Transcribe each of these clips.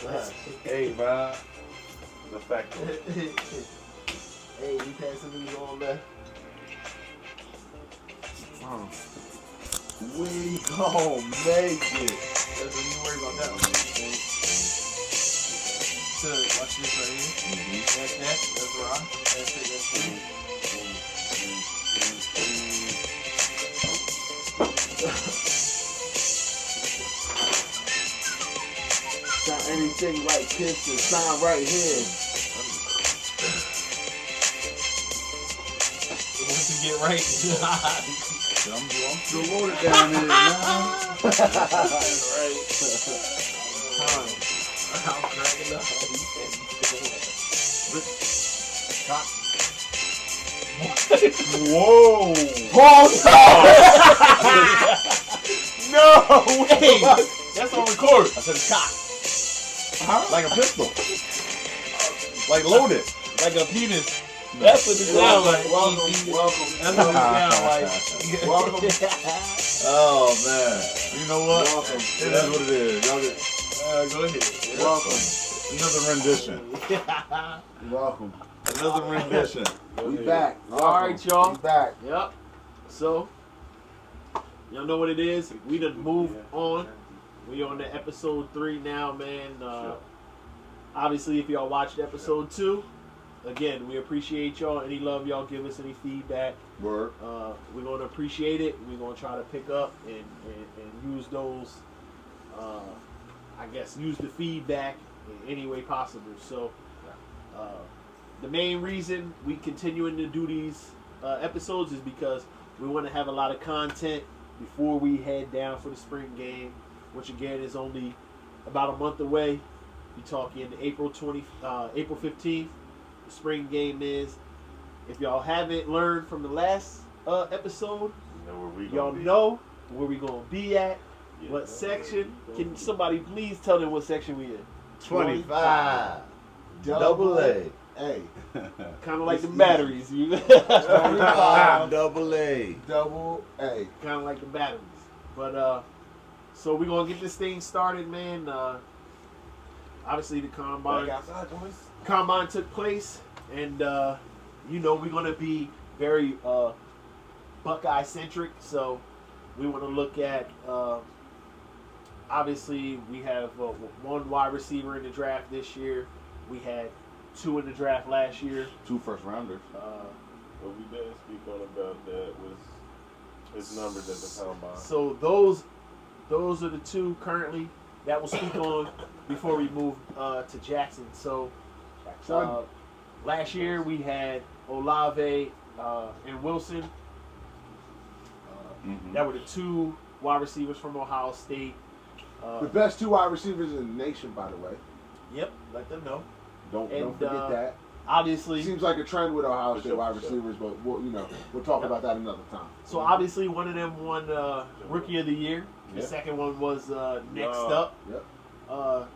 Hey, man. The fact of it. Hey, you passing these on there? We gon' make it. Don't you worry about that one. So, watch this right here. That's rock. That's it. Sound anything like Kiss and sound right here. Once you get right, You'll load it down here, man. right. I'm cracking up. Whoa! Pause! No way! That's on record. I said it's cocked. Like a pistol. Like loaded. Like a penis. That's what it sounds like. Welcome. That's what it sounds like. Welcome. Oh, man. You know what? Welcome. It is what it is. Y'all get Go ahead. Welcome. another rendition. Welcome. Another rendition. We back. Alright, y'all. We back. Yep. So, y'all know what it is. We done moved on. We on to episode 3 now, man. Obviously, if y'all watched episode 2, again, we appreciate y'all. Any love y'all give us, any feedback, Word. we're going to appreciate it. We're going to try to pick up and use those, use the feedback in any way possible. So, the main reason we continuing to do these episodes is because we want to have a lot of content before we head down for the spring game, which again is only about a month away. We're talking April 15th. The spring game is. If y'all haven't learned from the last episode, y'all know where we gonna be at. What section? Can somebody please tell them what section we in? 25. Double A. Hey. Kind of like the batteries. 25. Double A. Double A. Kind of like the batteries. But so we're gonna get this thing started, man. Obviously the combine took place, and we're gonna be very Buckeye centric. So we want to look at obviously we have one wide receiver in the draft this year. We had 2 in the draft last year. 2 first rounders. What we didn't speak on about that was his numbers at the combine. So those are the 2 currently that we'll speak on before we move to Jackson. So last year we had Olave and Wilson. That were the 2 wide receivers from Ohio State. The best 2 wide receivers in the nation, by the way. Yep, let them know. Don't forget that. Obviously, Seems like a trend with Ohio State wide receivers, but we'll talk about that another time. So obviously one of them won Rookie of the Year. The second one was next up. Yep.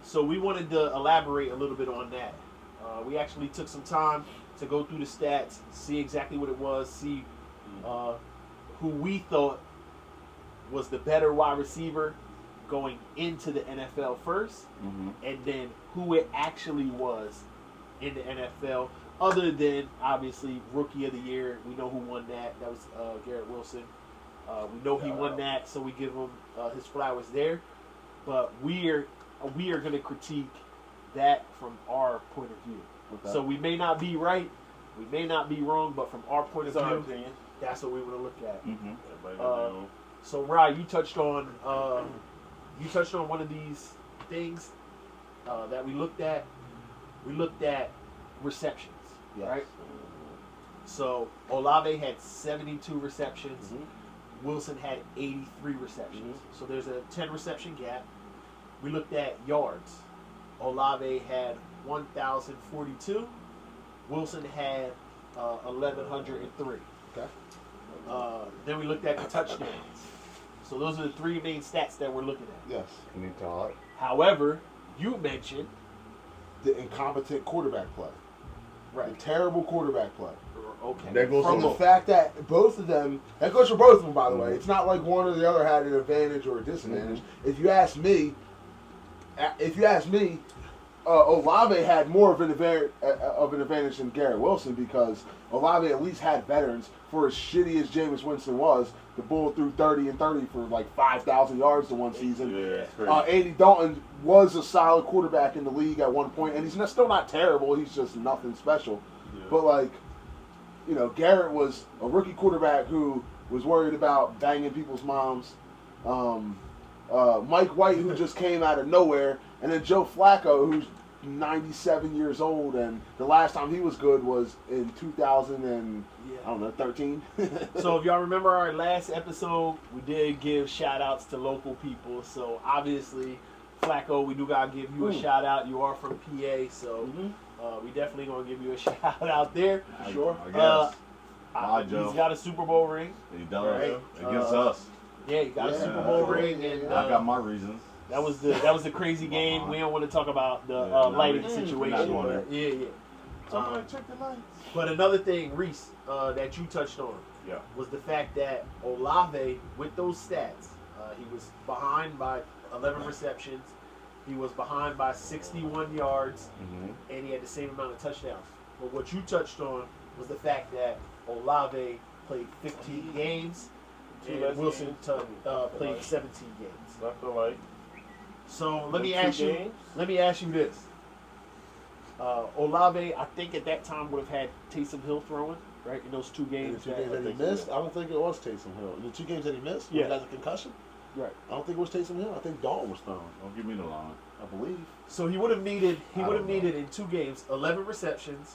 So we wanted to elaborate a little bit on that. We actually took some time to go through the stats, see exactly what it was, see who we thought was the better wide receiver going into the NFL first, and then who it actually was in the NFL, other than obviously Rookie of the Year. We know who won that. That was Garrett Wilson. We know he won that, so we give him his flowers there. But we are going to critique that from our point of view. Okay. So we may not be right, we may not be wrong, but from our point of view, opinion. that's what we want to look at. Everybody know. So Ryan, you touched on one of these things that we looked at. We looked at receptions, right? So Olave had 72 receptions. Wilson had 83 receptions. So there's a 10 reception gap. We looked at yards. Olave had 1,042. Wilson had 1,103. Okay. Then we looked at the touchdowns. So those are the 3 main stats that we're looking at. Yes. Can you talk? However, you mentioned The incompetent quarterback play. right. The terrible quarterback play. Okay. That goes From for the fact that both of them, that goes for both of them, by the way. It's not like one or the other had an advantage or a disadvantage. If you ask me, Olave had more of an advantage than Garrett Wilson because Olave at least had veterans. For as shitty as Jameis Winston was, the Bull threw 30 and 30 for like 5,000 yards in one season. Yeah, it's crazy. Andy Dalton was a solid quarterback in the league at one point, and he's still not terrible. He's just nothing special. Yeah. But like, Garrett was a rookie quarterback who was worried about banging people's moms. Mike White, who just came out of nowhere, and then Joe Flacco, who's 97 years old, and the last time he was good was in 2013. So if y'all remember our last episode, we did give shout outs to local people. So obviously, Flacco, we do gotta give you a shout out. You are from PA, so we definitely gonna give you a shout out there. Sure. I guess. He's got a Super Bowl ring. He does. Right. Against us. Yeah, he got a Super Bowl ring, and I got my reasons. That was the crazy game. We don't want to talk about the lighting situation, but yeah. Somebody check the lights. But another thing, Reese, that you touched on, was the fact that Olave, with those stats, he was behind by 11 receptions, he was behind by 61 yards, and he had the same amount of touchdowns. But what you touched on was the fact that Olave played 15 games, and Wilson played 17 games. I feel like. So let me ask you this. Olave, I think at that time would have had Taysom Hill throwing, right, in those 2 games. The 2 games that he missed, I don't think it was Taysom Hill. The 2 games that he missed, he got a concussion. Right. I don't think it was Taysom Hill. I think Dalton was throwing. Don't give me the line. I believe. So he would have needed in 2 games 11 receptions,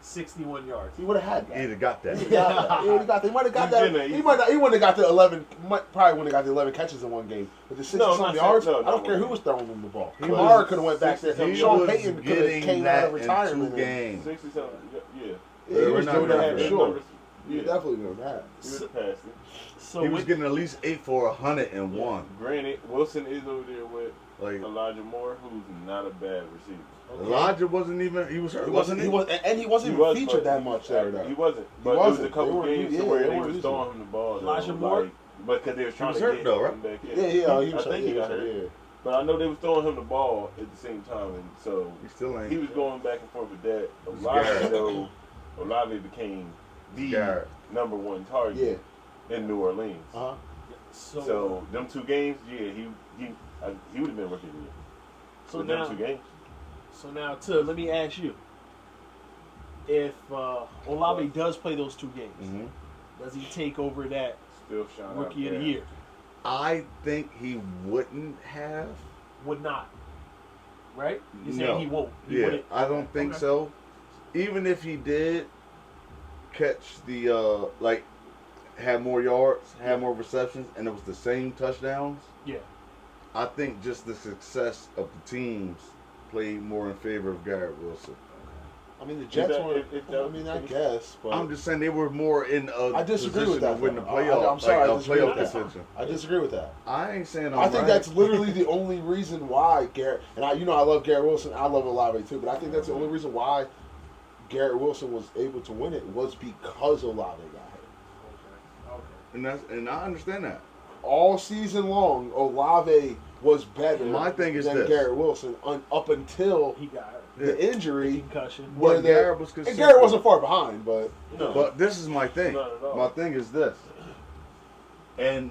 61 yards. He would have had that. He'd have got that. He might have got that. He wouldn't have got the 11. Probably wouldn't have got the 11 catches in one game. But the 60-something yards, I don't care who was throwing him the ball. Kamara could have went back there. Sean Payton could have came out of retirement. 2 games. 60-something. Yeah. He was doing that for sure. Yeah. He definitely doing that. He would have passed it. So He was getting at least 8 for 101. Granted, Wilson is over there with Like Elijah Moore, who's not a bad receiver. Elijah wasn't even. He was hurt. He wasn't even featured that much there. Though. He wasn't. But there was a couple games where they were throwing him the ball. Elijah Moore? Because they were trying to hurt get though, right? him back in. Yeah, he was I think he got hurt. Yeah. But I know they was throwing him the ball at the same time, and so He still ain't. he was going back and forth with that. Garrett. Olave became the Garrett. number 1 target in New Orleans. So them 2 games, he would have been rookie of the year. So With now, them 2 games. let me ask you: if Olave does play those 2 games, does he take over that Still shine rookie out of the there. year? I think he wouldn't have. Would not. Right? You're saying No. he won't. He Yeah, wouldn't. I don't think so. Even if he did catch the had more yards, had more receptions, and it was the same touchdowns, Yeah. I think just the success of the teams played more in favor of Garrett Wilson. I mean, the Jets that- were. if that- I mean, I guess, but I'm just saying they were more in a I disagree position with that, to win the though. playoff. I'm sorry, I disagree playoff with that. contention. I disagree with that. I ain't saying I think that's literally the only reason why Garrett, and I love Garrett Wilson. I love Olave too, but I think that's the only reason why Garrett Wilson was able to win it was because Olave got hit. and I understand that. All season long, Olave was better My thing is than this. Garrett Wilson up until He got the injury. concussion. Where But Garrett was and consistent. Garrett wasn't far behind, but No. But this is my thing. Not at all. My thing is this, and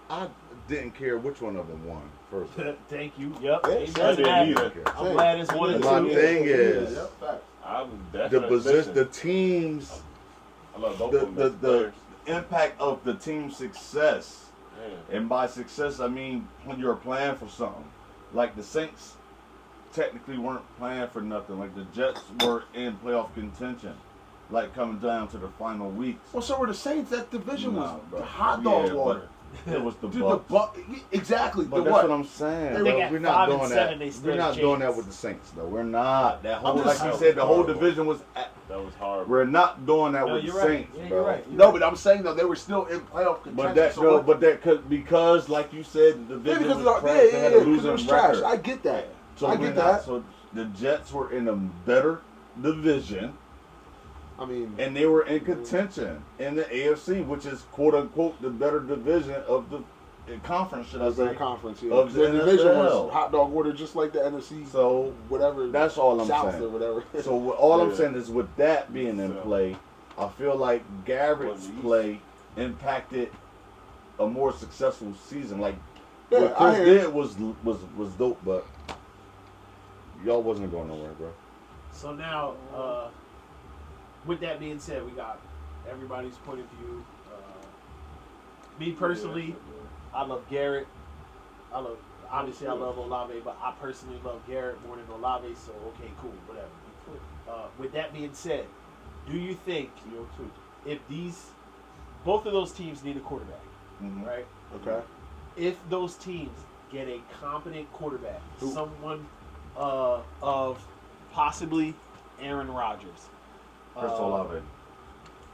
I didn't care which one of them won first. Thank you. Yep. Yeah, It I doesn't didn't matter. either. I'm glad it's 1 and My 2. thing is I was the definitely position, the teams, I love both of them. the as players. impact of the team's success. Man. And by success, I mean when you're playing for something. Like the Saints technically weren't playing for nothing. Like the Jets were in playoff contention. Like coming down to the final weeks. well, so were the Saints. That division was Nah, bro. the hot dog Yeah, water. It was the Dude, Bucks. exactly. But the that's what? what I'm saying. They Bro. got We're 5 not and doing 7, they that. stood We're not a doing that chance. with the Saints, though. We're not. That whole, just like saying- you said, the whole division was. That was hard. We're not doing that No, with the you're right. Saints, Yeah, bro. you're right. No, but I'm saying though they were still in playoff contention. But that, so no, what- but that could because, like you said, the yeah, division because was of the, trash. They had a because losing it was trash. record. I get that. So I we're get not- that. So the Jets were in a better division, I mean, and they were in contention in the AFC, which is quote unquote the better division of the conference, should I Of their say? conference, yeah. Of the Their division NFL. was hot dog order, just like the NFC. So whatever. that's all I'm South saying. or whatever. So all I'm Yeah. saying is, with that being in So- play, I feel like Garrett's Well, play impacted a more successful season. Like Yeah, what I Chris hear you. did was dope, but y'all wasn't going nowhere, bro. So now, with that being said, we got everybody's point of view. Me personally, I love Garrett. Obviously I love Olave, but I personally love Garrett more than Olave. So okay, cool, whatever. With that being said, do you think if both of those teams need a quarterback, Mhm. right? Okay. If those teams get a competent quarterback, someone of possibly Aaron Rodgers, Chris Olave.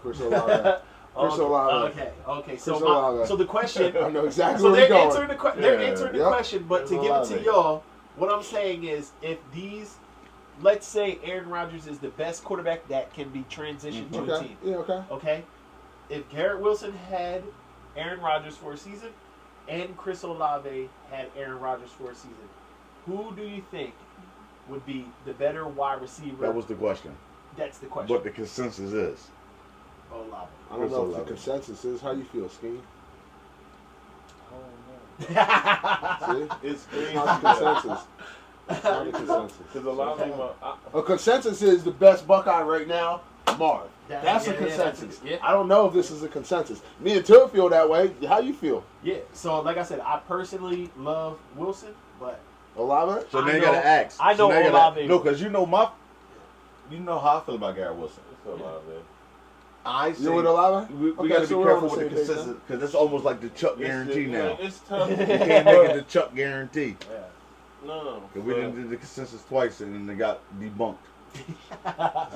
Chris Olave. Chris Olave. Okay. Chris So Olave. so the question. I know exactly So where they're you're going. answering they're Yeah. answering the Yep. question, but to Chris give it to Olave. y'all, what I'm saying is, if let's say Aaron Rodgers is the best quarterback that can be transitioned to a Okay. team. Yeah. Okay. Okay, if Garrett Wilson had Aaron Rodgers for a season, and Chris Olave had Aaron Rodgers for a season, who do you think would be the better wide receiver? That was the question. That's the question. What the consensus is. Olave. I don't Chris know if the Olave. consensus is. How you feel, Skeen? See? It's It's crazy. not the consensus. It's not the consensus. Because a lot of them A consensus is the best Buckeye right now, Marv. That- That's yeah, a yeah, that's consensus. a- yeah. I don't know if this is a consensus. Me and Till feel that way. How you feel? Yeah. So like I said, I personally love Wilson, but Olave? So I now you know- gotta ask. I know so now you Olave. No, because you know how I feel about Garrett Wilson. it's a lot of it. I say You with Olave? we Okay, got to so be we're on careful the with the same page consensus because it's almost like the Chuck guarantee now. It's tough. You can't make it the Chuck guarantee. yeah. No. 'Cause we didn't do the consensus twice and then they got debunked.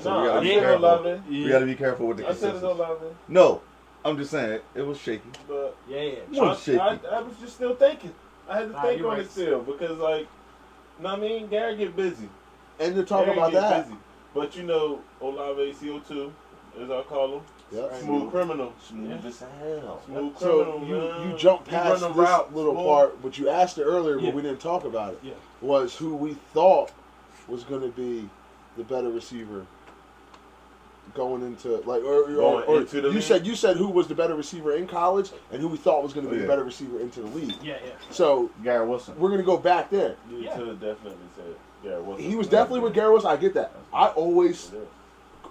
So No, we gotta I be said careful. Olave. We gotta be careful with the I said it's consensus. Olave. No, I'm just saying it was shaky. But Yeah. It was shaky. I was just still thinking. I had to Nah, think you're on right. it still because, like, know what I mean? Garrett get busy. And to talk Garrett about get that. busy. But you know, Olave CO2, as I call him, Yep. smooth criminal. Smooth as hell. Smooth So criminal, you man. jumped He past run this the route, little smooth. part, but you asked it earlier, Yeah. but we didn't talk about it. Yeah. Was who we thought was going to be the better receiver going into Going into the league? you said who was the better receiver in college and who we thought was going to be the Yeah. better receiver into the league. Yeah. So Garrett Wilson. we're going to go back there. You Yeah. could have definitely said Garrett Wilson. He was definitely with Garrett Wilson. I get that. I always Yeah.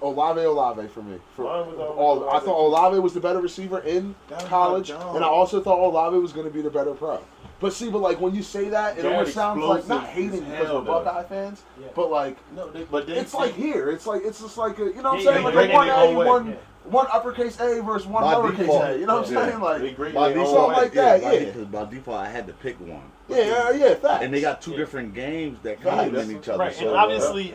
Olave for me. For Mine was always all, I Olave. thought Olave was the better receiver in That was college, my dog. and I also thought Olave was going to be the better pro. But see, like when you say that, it Garrett almost sounds like not explosive hating as because hell, we're though. Buckeye fans, Yeah. but like No, but they it's like here, it's just like a, you know what I'm Yeah, saying, they like bring a it one their A, own way. one Yeah. one uppercase A versus one By lowercase default. A. You know what I'm Yeah. saying? Like they great By in their default, own way. like that, by yeah. Because by default, I had to pick one. yeah, facts. And they got two Yeah. different games that Right, complement that's- each other. Right. So, And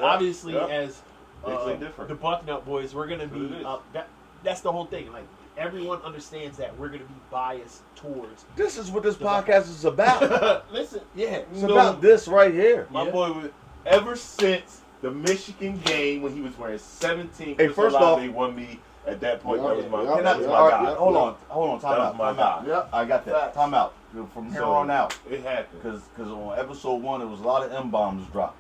obviously, yeah. as They play different. the Bucknutboyz, we're gonna That's what it be is. that's the whole thing. Like everyone understands that we're gonna be biased towards. this is what this podcast is about. Listen, Yeah. It's about this right here. my Yeah. boy was ever since the Michigan game when he was wearing 17. Hey, Chris first Olave off- won me at that point. Yeah, that was my, yeah, Can I, that was yeah, my all guy. right, hold on, time That out, was my time out. guy. Yep. I got that. Facts. Time out. From here So, on out, It happened. because on episode 1, there was a lot of M bombs dropped.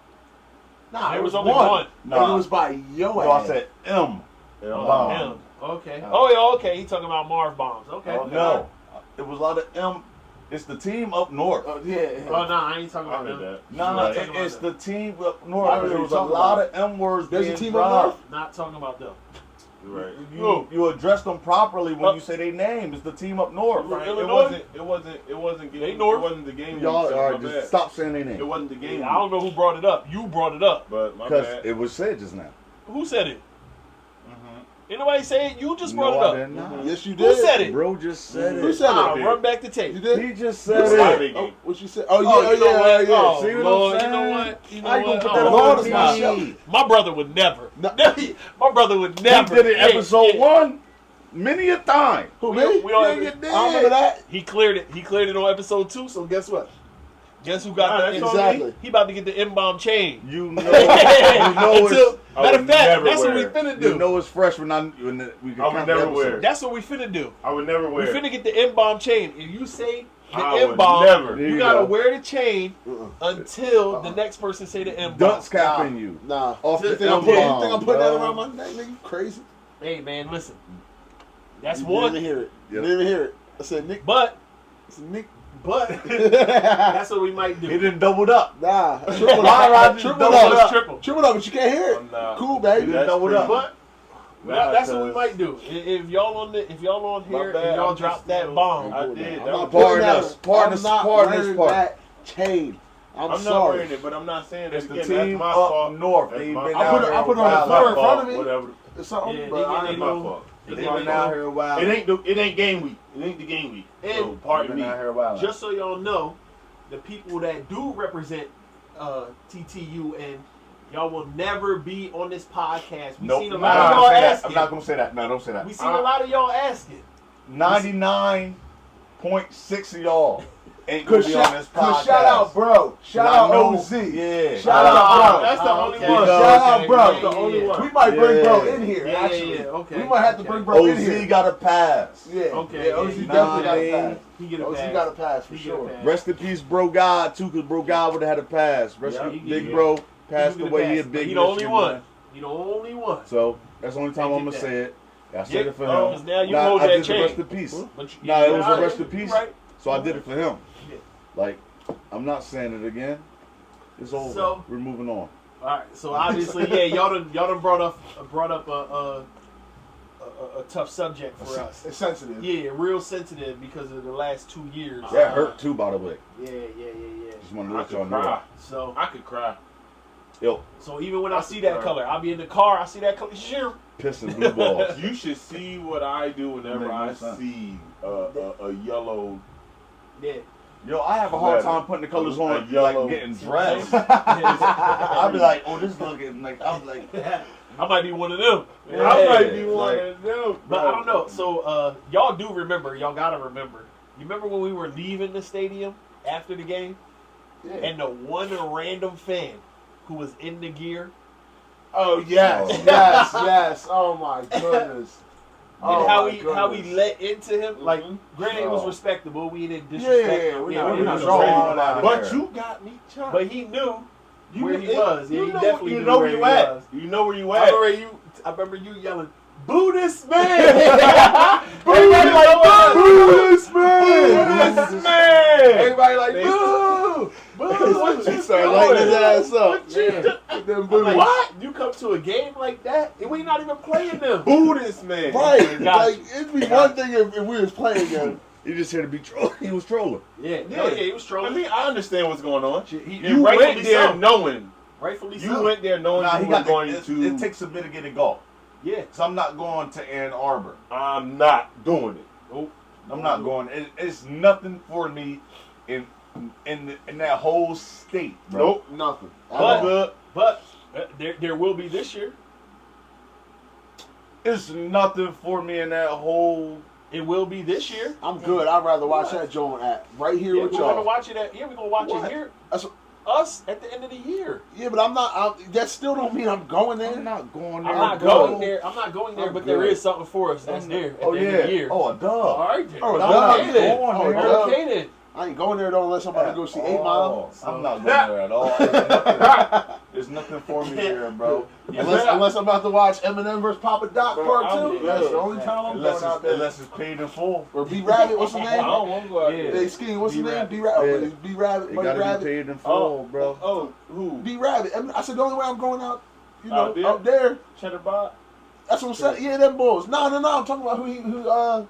Nah, There it was was only one. one. Nah. And it was by yo No, I ass. said M. Yeah, Bomb. Him. Okay. Oh yeah. Okay. He talking about Marv bombs. Okay. Okay. No, it was a lot of M. It's the team up north. Yeah. Oh no, I ain't talking I about heard them. that. No, Right. it's the team up I north. heard There you was a talking lot about of M words There's a being team up dropped. north? Not talking about them. You're right. You address them properly when you say their name. It's the team up north. Right. It Illinois? wasn't They game. north. It wasn't the game. Y'all week, so are my just bad. stop saying their It name wasn't the game. I don't know who brought it up. You brought it up. But my because bad. it was said just now. Who said it? Ain't nobody say it. You just brought No, it I up. did not. Yes, you Who did. said it? Bro just said Who it. said Ah, it? run back the tape. You did? He just Who said said it. it? Oh, what you said? Oh, yeah, Oh, you know what? yeah. Oh, See what Lord, I'm you know saying? what? You know How you gonna what? put Oh, that on Lord the is my TV? show. My brother would never. No. My brother would never. He did it Hey, episode hey, 1 many a time. Who, We- me? we all- Yeah, I you don't did. I remember that. He cleared it. He cleared it on episode 2. So guess what? Guess who got Nah, the that's on Exactly. He about to get the M-bomb chain. You know, you know it's, I Matter would of fact, never that's what we wear it. finna do. you know it's fresh when we can I would count the never episode. wear it. That's what we finna do. I would never We wear finna it. get the M-bomb chain. If you say the I would M-bomb. never. You gotta wear the chain until the next person say the M-bomb. Dunce capping you. Nah. Off the You think I'm putting that bro. around my neck, nigga? You crazy? Hey man, listen. That's You one. didn't even hear it. Yep. You didn't even hear it. I said, Nick. But I said, Nick. that's what we might He do. didn't doubled up. Nah. Triple Why up. Roger Triple doubled up. up? Triple. Triple up, but you can't hear it. I'm not. Cool, He baby. didn't double up. But Nah, that's what we cause- might do. If y'all on My here bad, and y'all I'm drop just, that you know, bomb, I did. I'm That not was- putting Pardon us. that. Pardon I'm us. not Pardon this wearing part. that chain. I'm not sorry. wearing it, but I'm not saying It's that the again. team That's my up fault. north. That's They my been fault. I put it out on the here wild. floor in My front fault, of me. whatever. It's something, Yeah, but they I get ain't My little- fault. they They get been little- out here wild. It ain't game week. It ain't the game week. And So They pardon been me. out here wild. just so y'all know, the people that do represent TTU and y'all will never be on this podcast. We Nope. seen a I'm lot not of gonna y'all say that. asking. I'm not gonna say that. No, don't say that. We seen a lot of y'all asking. 99.6 of y'all ain't gonna be on this podcast. shout out, bro. Shout out, OZ. Yeah. Shout out, bro. That's the only Okay. one. Shout out, bro. Yeah, the only yeah. one. We might bring bro Yeah. in here, Yeah, actually. yeah, okay. We might have to Okay. bring bro in OZ here. got a pass. Yeah. Okay, Yeah, OZ yeah, definitely got yeah. a pass. He get a OZ pass. got a pass for He get a sure. pass. Rest in peace, Bro God, too, because Bro God would have had a pass. Rest Yeah, in he Big get- Bro passed He get a away. pass, He a but big he the only Michigan one. man. He the only one. So that's the only time They I'm did gonna that. say it. I said Yeah, it for him. because now you Nah, hold I that did chain. the rest in peace. But you- Nah, it was yeah, a rest in you peace. right. So I did it for him. Yeah. Like, I'm not saying it again. It's over. So- We're moving on. All right. So obviously, yeah, y'all done brought up a tough subject for us. It's sensitive. Yeah, real sensitive because of the last 2 years. That hurt too, by the way. Yeah. Just want to I let y'all could know cry. that. So I could cry. Yo, even when I see that color, I'll be in the car. I see that color. Sure. pissing blue balls. You should see what I do whenever Make no I sense. see a yellow. Yeah. Yo, I have a hard Leather. time putting the colors A on, yellow- like getting dressed. I'll be like, oh, this is looking like, I'm like, I might be one of them. Yeah. I might be like- one of them. But I don't know. So y'all do remember. Y'all gotta remember. You remember when we were leaving the stadium after the game, Yeah. and the one random fan who was in the gear, Oh yes, Oh. yes. Oh my goodness. Oh, and how my we goodness. let into him. Like, granted, it was Oh. respectable. We didn't Yeah, disrespect. we're him. not we didn't drawing disrespect on him. that. But you got me chopped. But he knew where he kn- was. Yeah, you he know, definitely you knew know where where you he at. was. You know where you I at. remember you yelling, "Boo this man!" Everybody like, boo this Boo this man! Everybody like, They- boo, boo. What you He started doing? lighting his ass up. What you Yeah. do- Them I'm boo. like, What? You come to a game like that, and we not even playing them. Boo this man. Right. Got Like, you. it'd be one thing if we was playing him. you just here to be trolling. He was trolling. Yeah, Yeah. he was I trolling. mean, I understand what's going on. He- You rightfully went there so. knowing. Rightfully You so. went there knowing Nah, you he were got going it, to. it takes a bit to get it go. Yeah. So I'm not going to Ann Arbor. I'm not doing it. Nope. I'm not going. It's nothing for me in that whole state, bro. Nope. Nothing. But- Good. But there will be this year. It's nothing for me in that whole. It will be this year. I'm good. I'd rather watch that joint at right here Yeah, with we're gonna y'all. watch it. We're gonna watch What? it here. That's- Us at the end of the year. Yeah, but I'm not. That still don't mean I'm going there. I'm not going I'm there. not bro. going there. I'm not going there. I'm But there good. is something for us that's there at Oh the yeah. end of the year. Oh, a dub. All right. Then. Oh, I'm duh. not Okay then. going Oh, there. duh. Okay then. I ain't going there though unless I'm about to go see 8 Mile. I'm not going there at all. There's nothing for me there, bro. Unless I'm about to watch Eminem vs. Papa Doc Bro, Part I'm 2. good. That's the only time I'm Unless going out it's, there. unless it's paid in full. Or B Rabbit, what's his I name? don't want to go out Yeah. there. They ski. What's his name? B-Rabbit. B Rabbit. Yeah. B Rabbit. It Buddy gotta Rabbit. be paid in full, bro. Oh, who? B Rabbit. I said the only way I'm going out, you know, Out there? up there. Cheddar Bob? That's what I'm saying. Yeah, them boys. No. I'm talking about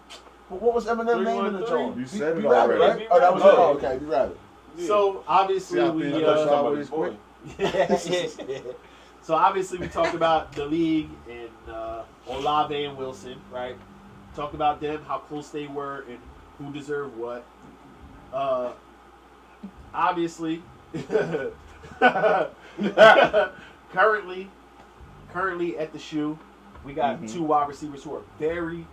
what was Eminem name in the 313? joint? You said it B Rabbit, already. right? Oh, that was it. B-Rabbit. Oh, okay, B Rabbit. So obviously See, I we. think I thought you that's were always talking quick. Yeah. So obviously we talked about the league and Olave and Wilson, right? Talked about them, how close they were, and who deserved what. Obviously, currently at the shoe, we got Mhm. two wide receivers who are very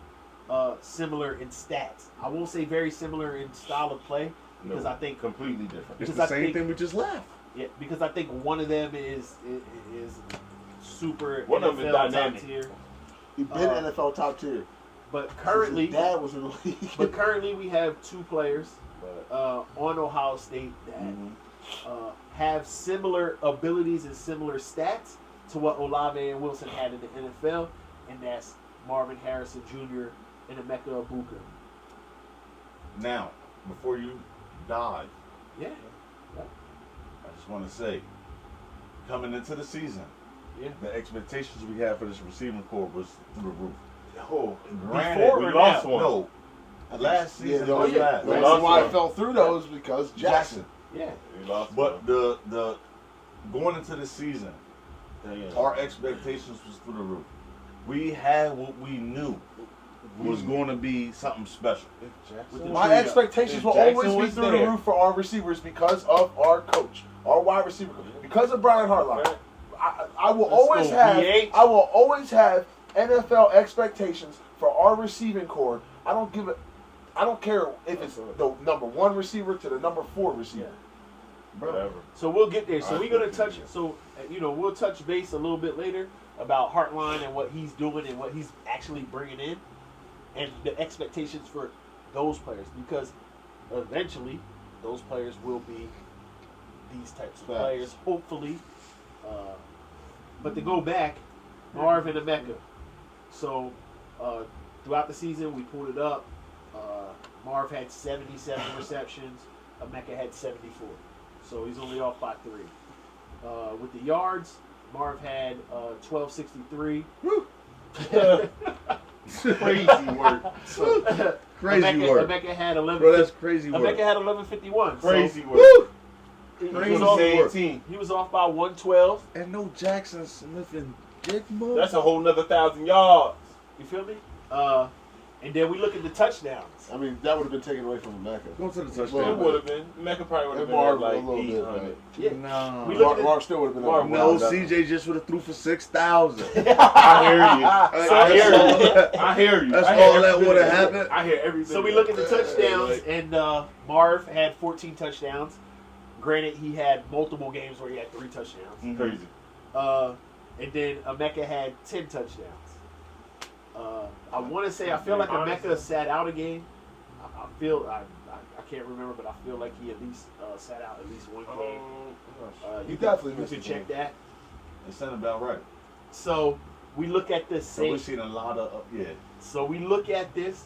similar in stats. I won't say very similar in style of play because No. I think Completely different. It's Because the I same think- thing we just left. yeah, because I think one of them is super One of them is NFL dynamic. top tier. He been NFL top tier. But currently, His dad was in the league. we have two players on Ohio State that have similar abilities and similar stats to what Olave and Wilson had in the NFL, and that's Marvin Harrison Jr. and Emeka Egbuka. Now, before you dive, Yeah. I just want to say, coming into the season, Yeah. the expectations we had for this receiving corps was through the roof. Oh, Granted, Before we or lost now? one. No, last season the was only bad. the We reason lost why one. I fell through those because Jackson. Yeah. We lost But one. the going into the season, Damn. our expectations was through the roof. We had what we knew was going to be something special. With the My trio. expectations If will Jackson always be was through there. the roof for our receivers because of our coach, our wide receiver coach, because of Brian Hartline. I will Let's always go, have BH. I will always have NFL expectations for our receiving core. I don't care if it's the number 1 receiver to the number 4 receiver. Whatever. So we'll get there. So I we're gonna appreciate touch. it. So we'll touch base a little bit later about Hartline and what he's doing and what he's actually bringing in, and the expectations for those players, because eventually those players will be these types of Facts. players, hopefully. But to go back, Marv and Emeka. So throughout the season, we pulled it up. Marv had 77 receptions. Emeka had 74. So he's only off by 3. With the yards, Marv had 1263. Crazy work. Crazy Emeka, work. Emeka had 11. Bro, that's crazy work. Emeka had 1151. Crazy So work. he Crazy was off, work. team. he was off by 112. And no Jackson Smith and Digma. That's a whole nother 1,000 yards. You feel me? And then we look at the touchdowns. I mean, that would have been taken away from Mecca. Go to the Well, It touchdown. would have been. Mecca probably would have And been Marv at like a little bit, 800. Yeah. No. We look at Marv still would have been Marv, up. No, Wow. CJ just would have threw for 6,000. I hear you. I hear you. I hear you. That's I hear all every that bit would have of it. happened. I hear everything. So we look at the touchdowns, and Marv had 14 touchdowns. Granted, he had multiple games where he had 3 touchdowns. Crazy. And then Emeka had 10 touchdowns. I want to say, I feel like Emeka sat out a game. I can't remember, but I feel like he at least sat out at least one game. He definitely you missed can a check game. that. It sounded about right. So we look at the So same. we've seen a lot of, yeah. So we look at this.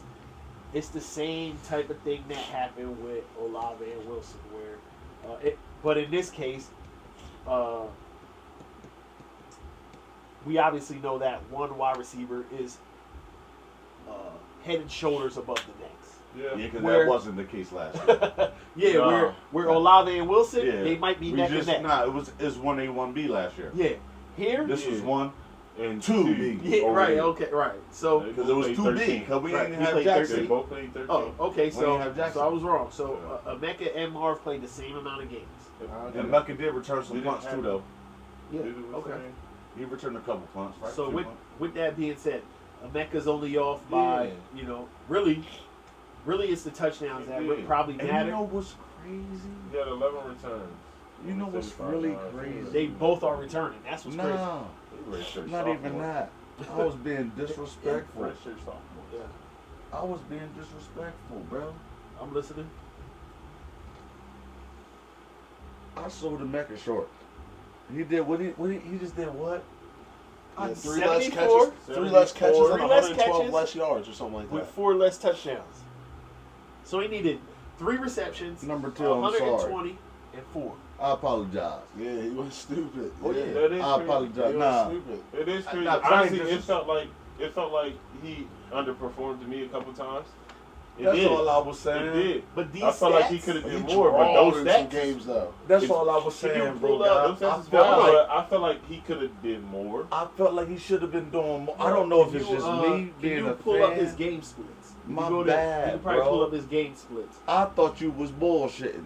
It's the same type of thing that happened with Olave and Wilson, where, but in this case, we obviously know that one wide receiver is head and shoulders above the next. Yeah, because Where- that wasn't the case last year. Yeah, No. where Olave and Wilson, Yeah. they might be We neck just, and neck. nah, it's 1A, 1B last year. Yeah, here, This was Yeah. 1 And 2B. yeah, right, already. okay, right. So, Because it was 2B, because we Right, didn't we have played Jackson. They both played 13. oh, okay, We so didn't have Jackson. I was wrong. So Emeka and Marv played the same amount of games. And Mecca did return some We punts didn't too, have- though. Yeah, They did the okay. same. He returned a couple punts, right? So Few with punts. with that being said, Emeka's only off by really it's the touchdowns that Yeah. probably And matter. you know what's crazy? He had 11 returns. You know what's 75 really yards. crazy? They both are returning. That's what's crazy. Nah, He was redshirt not even sophomore. that. I was being disrespectful. Redshirt sophomore. Yeah, I was being disrespectful, bro. I'm listening. I sold the Mecca short. He did what he just did what? Yeah, 3 74? less catches. 3 less catches 74. and 3 less 112 catches less yards or something like With that. 4 less touchdowns. So he needed 3 receptions, Number 2, I'm sorry. 120, and 4. I apologize. Yeah, he was stupid. Oh, yeah. yeah. That is I crazy. apologize. He was Nah. stupid. It is crazy. Nah, trying Honestly, to it just- felt like he underperformed to me a couple times. It That's did. all I was It saying. did. But these I felt like he stats- could have He did more, but drawled those in some stats. games though. That's If- all I was Can you saying, bro. pull up God. those stats? I is felt valid, like but I felt like he could have did more. he should have been doing more. I don't know if Can it's you, just can me being you a pull fan. up his game splits? You My go to- bad, You can probably bro. pull up his game splits. I thought you was bullshitting.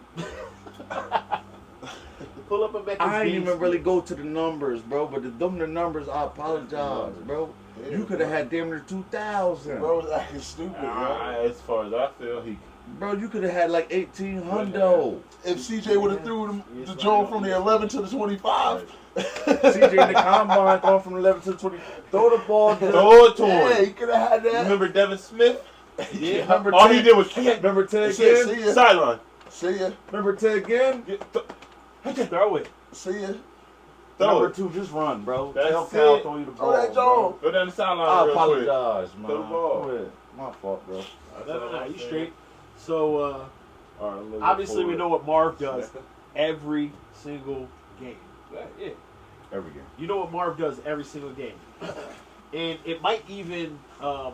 Pull up Emeka's I ain't game even really splits. go to the numbers, bro. But the numbers, I apologize, bro. Yeah, You could have had damn near 2,000. Bro was acting stupid, yo. As far as I feel, he. Bro, you could have had like 1,800. If CJ would have threw the Joe from the 11 to the 25, CJ in the combine going from 11 to 20. Throw the ball. Throw it to yeah, him. he could have had that. Remember Devin Smith? Yeah. Remember All Ted- he did was kick. Remember Ted See ya. Ginn? Sideline. See ya. Remember Ted Ginn? Throw it. See ya. Throw Number it. 2, just run, bro. That's Tell Cal it. throw you the Throw ball. that Joe. Go down the sideline I real quick. apologize, man. Throw the ball. Go ahead. My fault, bro. No, you straight. So, All right, I'm looking obviously, we forward. know what Marv does every single game. Yeah. Every game. You know what Marv does every single game. And it might even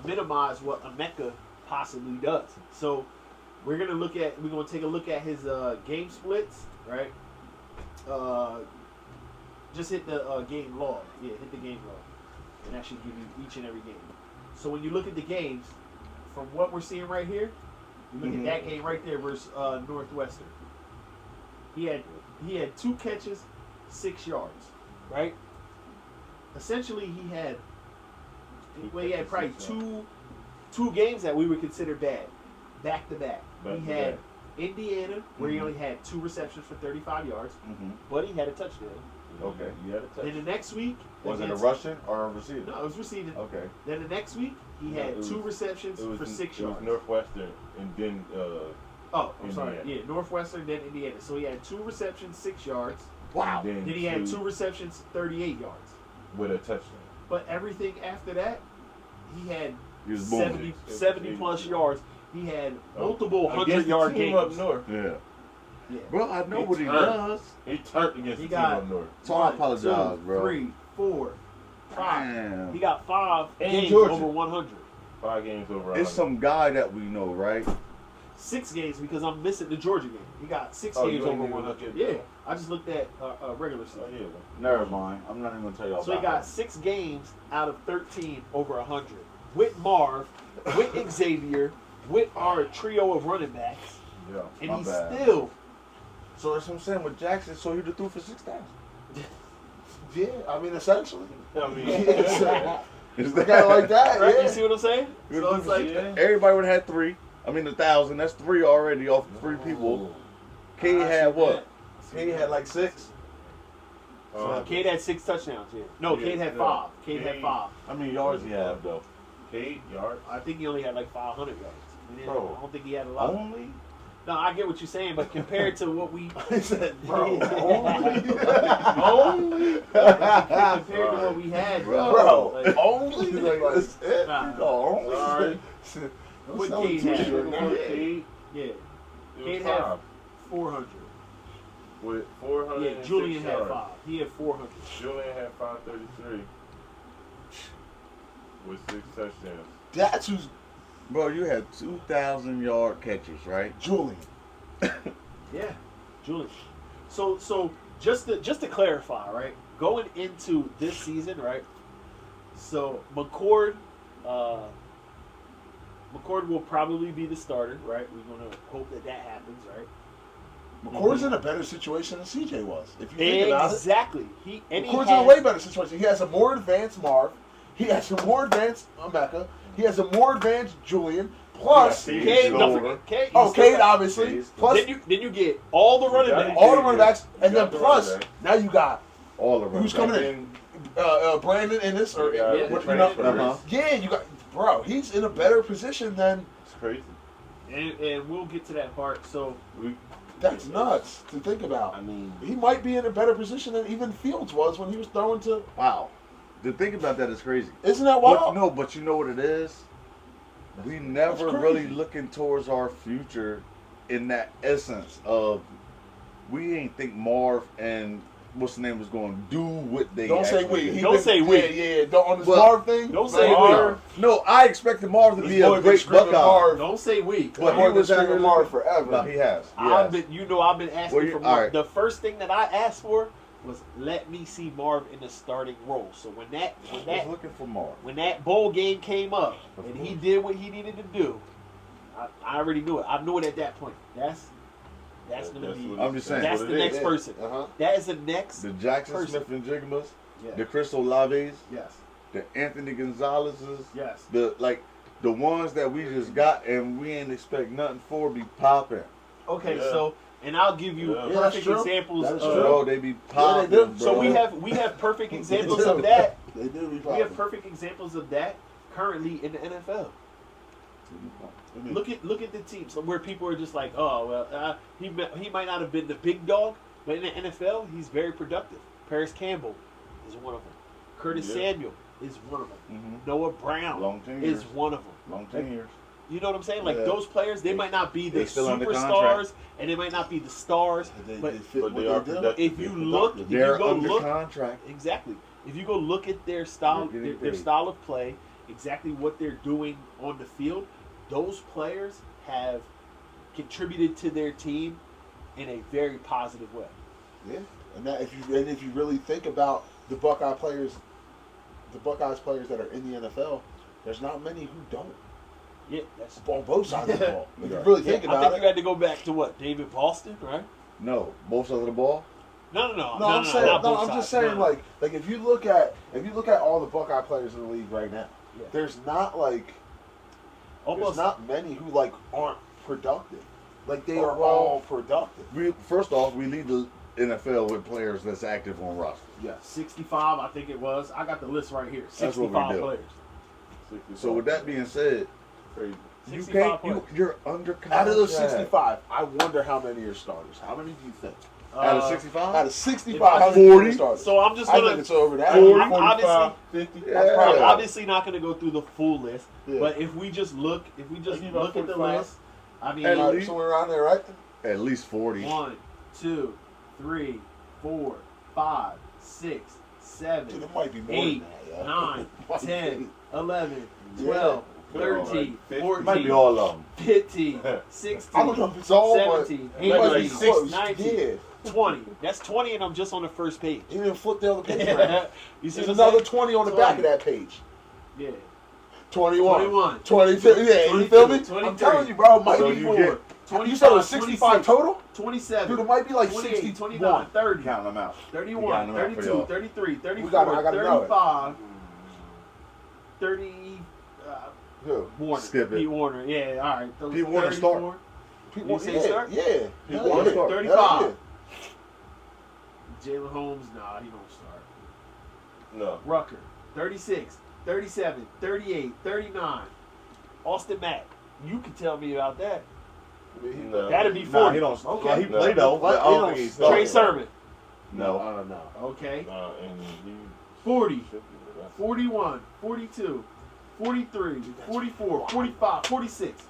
minimize what Emeka possibly does. So we're gonna take a look at his game splits, right? Just hit the game log. Yeah, hit the game log. And that should give you each and every game. So when you look at the games, from what we're seeing right here, you look at that game right there versus Northwestern. He had 2 catches, 6 yards, right? Essentially, he had probably two games that we would consider bad, back to back. He had Indiana, where he only had 2 receptions for 35 yards, but he had a touchdown. Okay. You had a touch. Then the next week, Was it a rushing or a receiver? No, it was receiving. Okay. Then the next week, he No, had it was- 2 receptions for 6 It was yards. Northwestern, and then Oh, I'm sorry. Indiana. Yeah, Northwestern, then Indiana. So he had 2 receptions, 6 yards. Wow. and Then he had 2 receptions, 38 yards. with a touchdown. But everything after that, he had He was booming. 70 plus yards. He had multiple Against the 100-yard team up games. north. Yeah. Yeah. Bro, I know He what he turned. does. He turned against He the team got- up north. So I apologize, 2, bro. 3, 4, 5. Damn. He got 5 And games Georgia. over 100. 5 games over. It's some guy that we know, right? 6 games because I'm missing the Georgia game. He got 6 Oh, games you ain't over even 100. look at Yeah, that. I just looked at regular Oh, season. yeah. Never mind. I'm not even gonna tell y'all So he about got 6 games out of 13 over 100 with Marv, with Xavier, with our trio of running backs, Yeah. and My he's bad. still. it. So that's what I'm saying with Jackson. So he threw for 6,000. Yeah, I mean, essentially. I mean, It's yeah. kind of like that, Right? yeah. You see what I'm saying? He So threw it's for like, 6,000. Everybody would have had 3. I mean, 1,000. That's 3 already off 3 people. Cade had what? Cade had like 6. Cade had 6 touchdowns. Yeah. No, Yeah, Cade had yeah. 5. Cade had Cade- 5. How many yards he have though? 8 yards. I think he only had like 500 yards. He didn't- Bro. I don't think he had a lot. Only? No, I get what you're saying, but compared to what we He said, bro, Only. compared to what we had, Bro. like, only? Like, That's it. Nah. Oh, Sorry. What Don't Cade sound had? too Number short. 8. yeah, It Cade was had 5. 400. With 400. Yeah, Julian had 5. He had 400. Julian had 533. With 6 touchdowns. That's who's bro, you had 2,000-yard catches, right? Julian. Yeah, Julian. So just to clarify, right? Going into this season, right? So McCord will probably be the starter, right? We're gonna hope that happens, right? McCord's in a better situation than CJ was. If you think about it. Exactly. McCord's in a way better situation. He has a more advanced Marv. He has a more advanced Emeka. He has a more advanced Julian. Plus, Yeah, Cade, He's don't older. forget, Cade. oh, you still Cade, got- obviously. Cade's- Plus, Then you get all the running got backs. all the running backs, and You then got the plus, running back. now you got All of them. who's coming in? And Brandon Ennis, or Yeah, yeah, what, the you know, transfers. Uh-huh. yeah, you got, bro. He's in a better position than. it's crazy. And we'll get to that part. So That's nuts to think about. I mean, He might be in a better position than even Fields was when he was throwing to. wow. To think about that is crazy. Isn't that But, wild? no, but you know what it is? We never crazy. really looking towards our future in that essence of we ain't think Marv and what's the name was going to do what they Don't say actually we. did. He Don't been- say we. Yeah, don't on this Well, Marv thing. don't say Marv. No, I expected Marv to be This boy a been great screaming Buckeye. Marv. don't say we. But Boy he was been out screaming here Marv looking- forever. No, he has. I've Yes. been asking Well, you- for all Marv. right. The first thing that I asked for was let me see Marv in the starting role. So when I was looking for Marv. that bowl game came up Of and he course. did what he needed to do, I already knew it. I knew it at that point. That's gonna That's be. what I'm just saying. That's what the it next is. person. Uh-huh. That is the next. The Jackson person. Smith and Jigmas, Yeah. the Chris Olaves, Yes. the Anthony Gonzalez's, Yes. the ones that we just got and we ain't expect nothing for be popping. Okay. Yeah. So and I'll give you Yeah. Yeah, that's perfect true. examples. That is of, true. Bro, they be popping, do. bro. So we have perfect examples do. of that. They do be We have perfect examples of that currently in the NFL. Look at the teams where people are just like, oh well, he might not have been the big dog, but in the NFL he's very productive. Paris Campbell is one of them. Curtis Samuel is one of them. Mm-hmm. Noah Brown is one of them. Long 10 years. You know what I'm saying? Like those players, they might not be the still under superstars, contract. And they might not be the stars, but they are productive. if you look, They're under contract. exactly. If you go look at their style, their style of play, exactly what they're doing on the field, those players have contributed to their team in a very positive way. Yeah, and if you really think about the Buckeyes players that are in the NFL, there's not many who don't. Yeah, that's On both sides of the ball. If you really think I about think it. you had to go back to what, David Boston, right? No, both sides of the ball. No, I'm saying, not both I'm sides. just saying, No. like if you look at all the Buckeye players in the league right now, there's not almost there's not many who aren't productive. Like they are all productive. First off, we lead the NFL with players that's active on roster. Yeah. 65, I think it was. I got the list right here. That's what we 65 do. players. So with that being said, Crazy. you 65 can't. players. You're under contract. Out of those 65, I wonder how many are starters. How many do you think? Out of 65, Out of 65, If I- how many 40? are starters? So I'm just I think gonna. it's over that. I'm 45, obviously, 50. Yeah. I'm obviously not going to go through the full list, Yeah. but if we just look Like about at the 45. list, I mean, At Like, least- somewhere around there, right? at least 40. 1, 2, 3, 4, 5, 6, 7, Dude, it might be more 8, than that, yeah. 9, Might 10, be. 11, Yeah. 12, They're all 13, like 14, Might be all of them. 15, 16, I don't know if it's all, 17, but it might be 18, close. 19, Yeah. 20. That's 20, and I'm just on the first page. You didn't flip the other page around. You see There's what I'm another saying? 20 on the back of that page. Yeah. 21. 21. 22. Yeah, you feel me? 23. I'm telling you, bro, it might So be you more. get- You said it was 65 total? 27. Dude, it might be like 28, 60. 29, 30, Counting them out. 31, We got them out for 32, y'all. 33, 34, I gotta know it. 35, 30, Who? Warner. Skip it. Pete Warner. Yeah, all right. Those Pete Warner start. 34. People, You say yeah, start? yeah. Pete Hell Warner yeah. start. 35. Hell Jalen Holmes, nah, he don't start. No. Rucker, 36, 37, 38, 39. Austin Mack, you can tell me about that. No. That'd be 40. Nah, he don't. Okay. Yeah, he No. played though. He But I don't don't think he start. Trey started. Sermon, No. no. okay. And he 40, should be. 41, 42, 43, 44, 45, 46.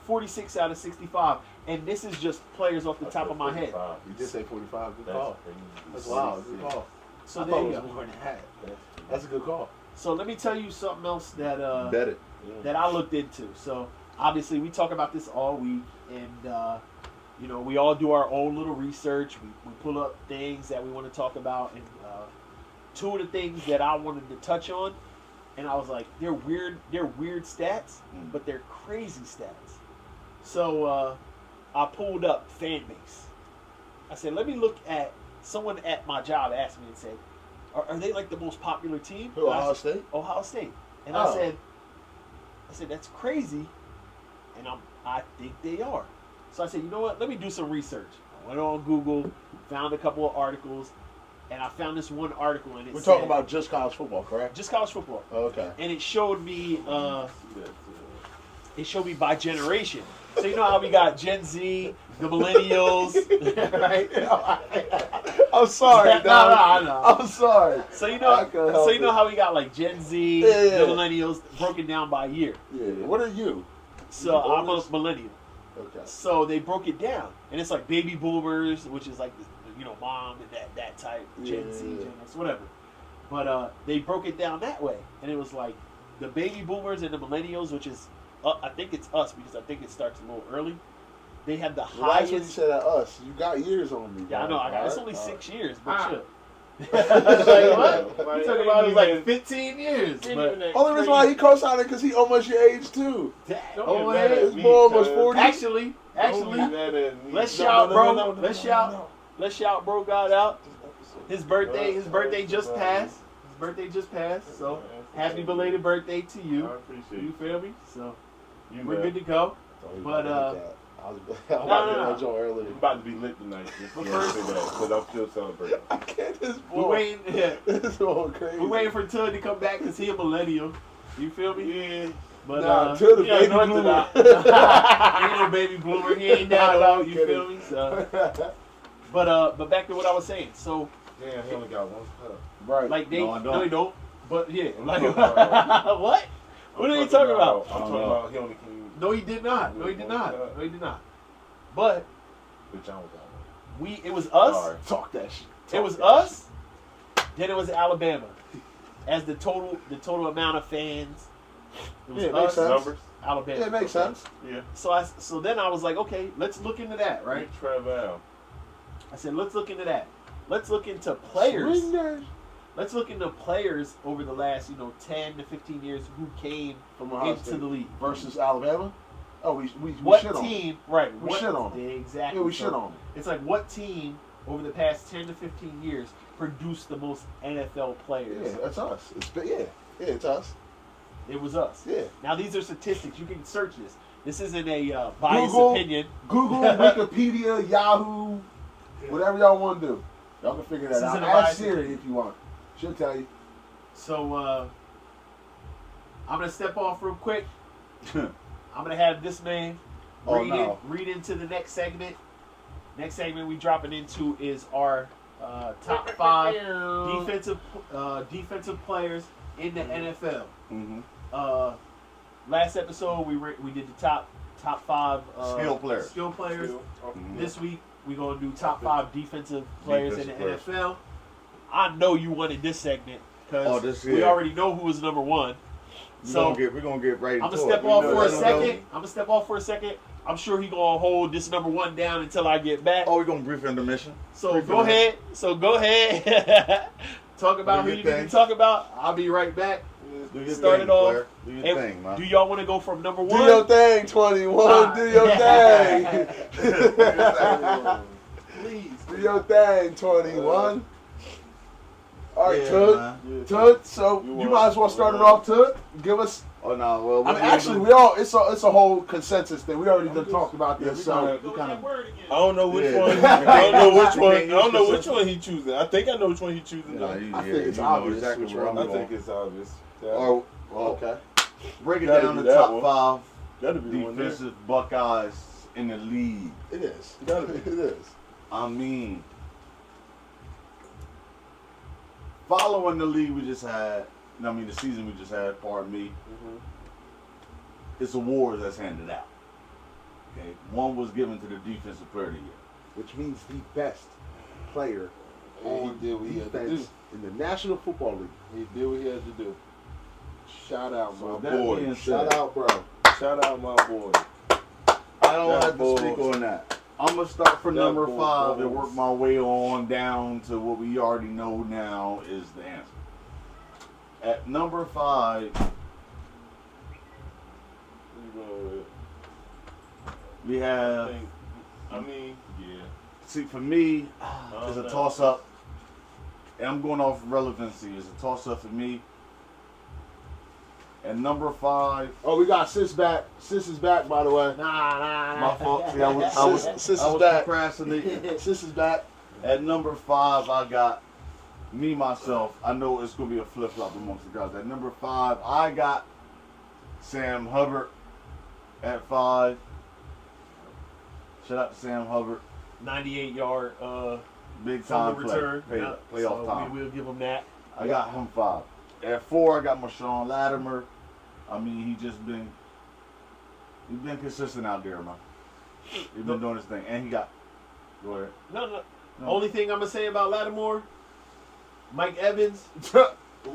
46 out of 65. And this is just players off the top of my head. You did say 45. Good That's call. crazy. That's wild. Good call. So I there thought it you was go. more than that. That's a good call. So let me tell you something else that Bet it. that I looked into. So obviously we talk about this all week, and you know, we all do our own little research. We pull up things that we want to talk about, and two of the things that I wanted to touch on, and I was like, they're weird stats, but they're crazy stats. So I pulled up fan base. I said, let me look at someone at my job asked me and said, are they like the most popular team? Who, And I Ohio said, State? Ohio State. And Oh. I said that's crazy, and I think they are. So I said, you know what? Let me do some research. I went on Google, found a couple of articles, and I found this one article, and it We're said, talking about just college football, correct? just college football, Oh, okay. and it showed me by generation. So you know how we got Gen Z, the millennials, right? I'm sorry, No, dog. no. I'm sorry. So you I know, couldn't help it. how we got like Gen Z, Yeah. the millennials, broken down by year. Yeah. What are you? So The I'm a oldest? millennial. Okay. So they broke it down, and it's like baby boomers, which is like mom and that type, Gen Z, Yeah. Gen X, whatever. But they broke it down that way, and it was like the baby boomers and the millennials, which is I think it's us because I think it starts a little early. They have the Well, that's when you highest. said at us. You got years on me. Yeah, I know. I got. It's Alright, only alright. 6 years, but Ah. chill. Like what? You talking about? It's like 15 years. But Only reason why he co-signed it because he almost your age too. oh, get mad at His me, boy almost cuz. 40. actually, let's shout, bro. Let's shout. Let's shout, bro. God out. His birthday just passed. His birthday just passed. So happy belated birthday to I you. appreciate You you. feel me? So You we're man. good to go. But I was about no. to that joint earlier. I'm about to be lit tonight. Just But can't first- say that because I'm still celebrating. I can't. This we're boy. waiting. Yeah, This boy crazy. we're waiting for Tud to come back because he a millennial. You feel me? Yeah. But nah, to the baby no, bloomer. ain't no baby bloomer. He ain't that Nah, old. You feel me? So, but back to what I was saying. So, Damn, he only got one cup. Right. like they, No, I don't. no, he don't. But yeah, like talking about- what? What are you talking about? I'm talking about he only came. No, he did not. No, he did not. No, he did not. But Bitch, I don't got one. it was us. Sorry. Talk that shit. It was us. Then it was Alabama, as the total amount of fans. It was Yeah, it makes us, sense. Numbers. Alabama. Yeah, it makes sense. Yeah. So then I was like, okay, let's look into that, right? Travel. I said, let's look into that. Let's look into players. Swingers. Let's look into players over the last, 10 to 15 years who came From Ohio into State the league. versus Alabama. Oh, we What shit on them. team? Right. We what, shit on them. Exactly. Yeah, we So shit on them. It's like what team over the past 10 to 15 years produced the most NFL players? Yeah, that's us. It's us. It was us. Yeah. Now these are statistics. You can search this. This isn't a biased Google. opinion. Google, Wikipedia, Yahoo, whatever y'all want to do. Y'all can figure that This out. isn't a Ask biased Siri opinion. if you want. She'll tell you. So I'm gonna step off real quick. I'm gonna have this man read into the next segment. Next segment we dropping into is our top 5 defensive players in the NFL. Mm-hmm. Last episode we did the top 5 Skill players. Mm-hmm. This week we're gonna do top 5 defensive players in the Defensive players. NFL. I know you wanted this segment because this we here. already know who was number 1. So we're gonna get right into I'm gonna it. step We off know for a that. second. I'm gonna step off for a second. I'm sure he gonna hold this number 1 down until I get back. Oh, we're gonna brief intermission. So brief go intermission. ahead. Talk about Do who your you need to thing. talk about. I'll be right back. Do your Start thing, it off. player. Do your Hey, thing, man. do y'all want to go from number 1? Do your thing, 21. Do your thing. Please. Do your thing, 21. All right, Yeah, Tut. man. Tut. So you might as well start it off, Tut. Give us. Oh no, well, I mean, actually, we all. It's a whole consensus thing. We already done talked about Yeah, this. we So kind of. I don't know which Yeah. one. I don't know which one. I Yeah, don't know yeah. which one he choosing. I think I know which one he choosing. Nah, though. you, I yeah, think it's you know obvious exactly which where one. I'm I going. think it's obvious. Or, well, okay, break it Gotta down be to that top one. 5 Gotta be the one there. defensive Buckeyes in the league. it is. Gotta be. It is. I mean, following the league we just had, the season we just had, pardon me, it's awards that's handed out. Okay, one was given to the defensive player of the year. Which means the best player And he on did what he had to defense in the National Football League. He did what he had to do. Shout out, So my that boy. being Shout said, out, bro. Shout out, my boy. I don't That have to boy. speak on that. I'm gonna start from That number boy 5 and balls. work my way on down to what we already know now is the answer. At number 5, we have. I mean, yeah. See, for me, it's a no. toss-up. And I'm going off relevancy. It's a toss-up for me. And number 5, Oh, we got Sis back. Sis is back, by the way. my fault. See, I was Sis is back. procrastinating. Sis is back. At number 5, I got me, myself. I know it's going to be a flip-flop amongst the guys. At number 5, I got Sam Hubbard at 5. Shout out to Sam Hubbard. 98-yard Big time fumble play. return. Playoff so time. We will give him that. I got him 5. At 4, I got Marshawn Latimer. I mean, he's been consistent out there, man. He's been doing his thing. And he got, go ahead. No. Only thing I'm gonna say about Lattimore, Mike Evans.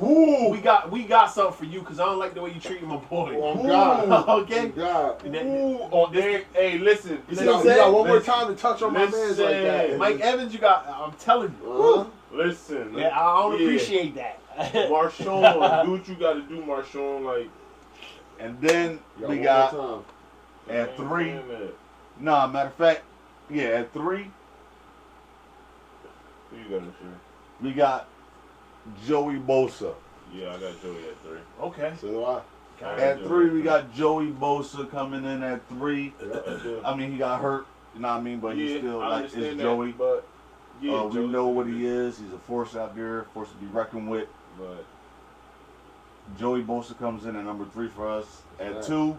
Ooh. We got something for you because I don't like the way you treat my boy. Oh, God. Okay. Oh, God. And that- Oh, hey, listen. You Listen, got one more listen. time to touch on my man's like that. Listen. Mike Evans, I'm telling you. Uh-huh. Listen. Yeah, I don't appreciate that. Marshawn, do what you got to do, Marshawn. Like, And then You we one got, more time. at 3, man, man. nah, matter of fact, yeah, at 3, Who you got this year? we got Joey Bosa. Yeah, I got Joey at 3. Okay. So do I. At 3, we got Joey Bosa coming in at 3. Yeah. I mean, he got hurt, you know what I mean? But he's still, I like, it's understand that, Joey. but yeah, We know what he is. He's a force out there, force to be reckoned with. But Joey Bosa comes in at number 3 for us. At 2,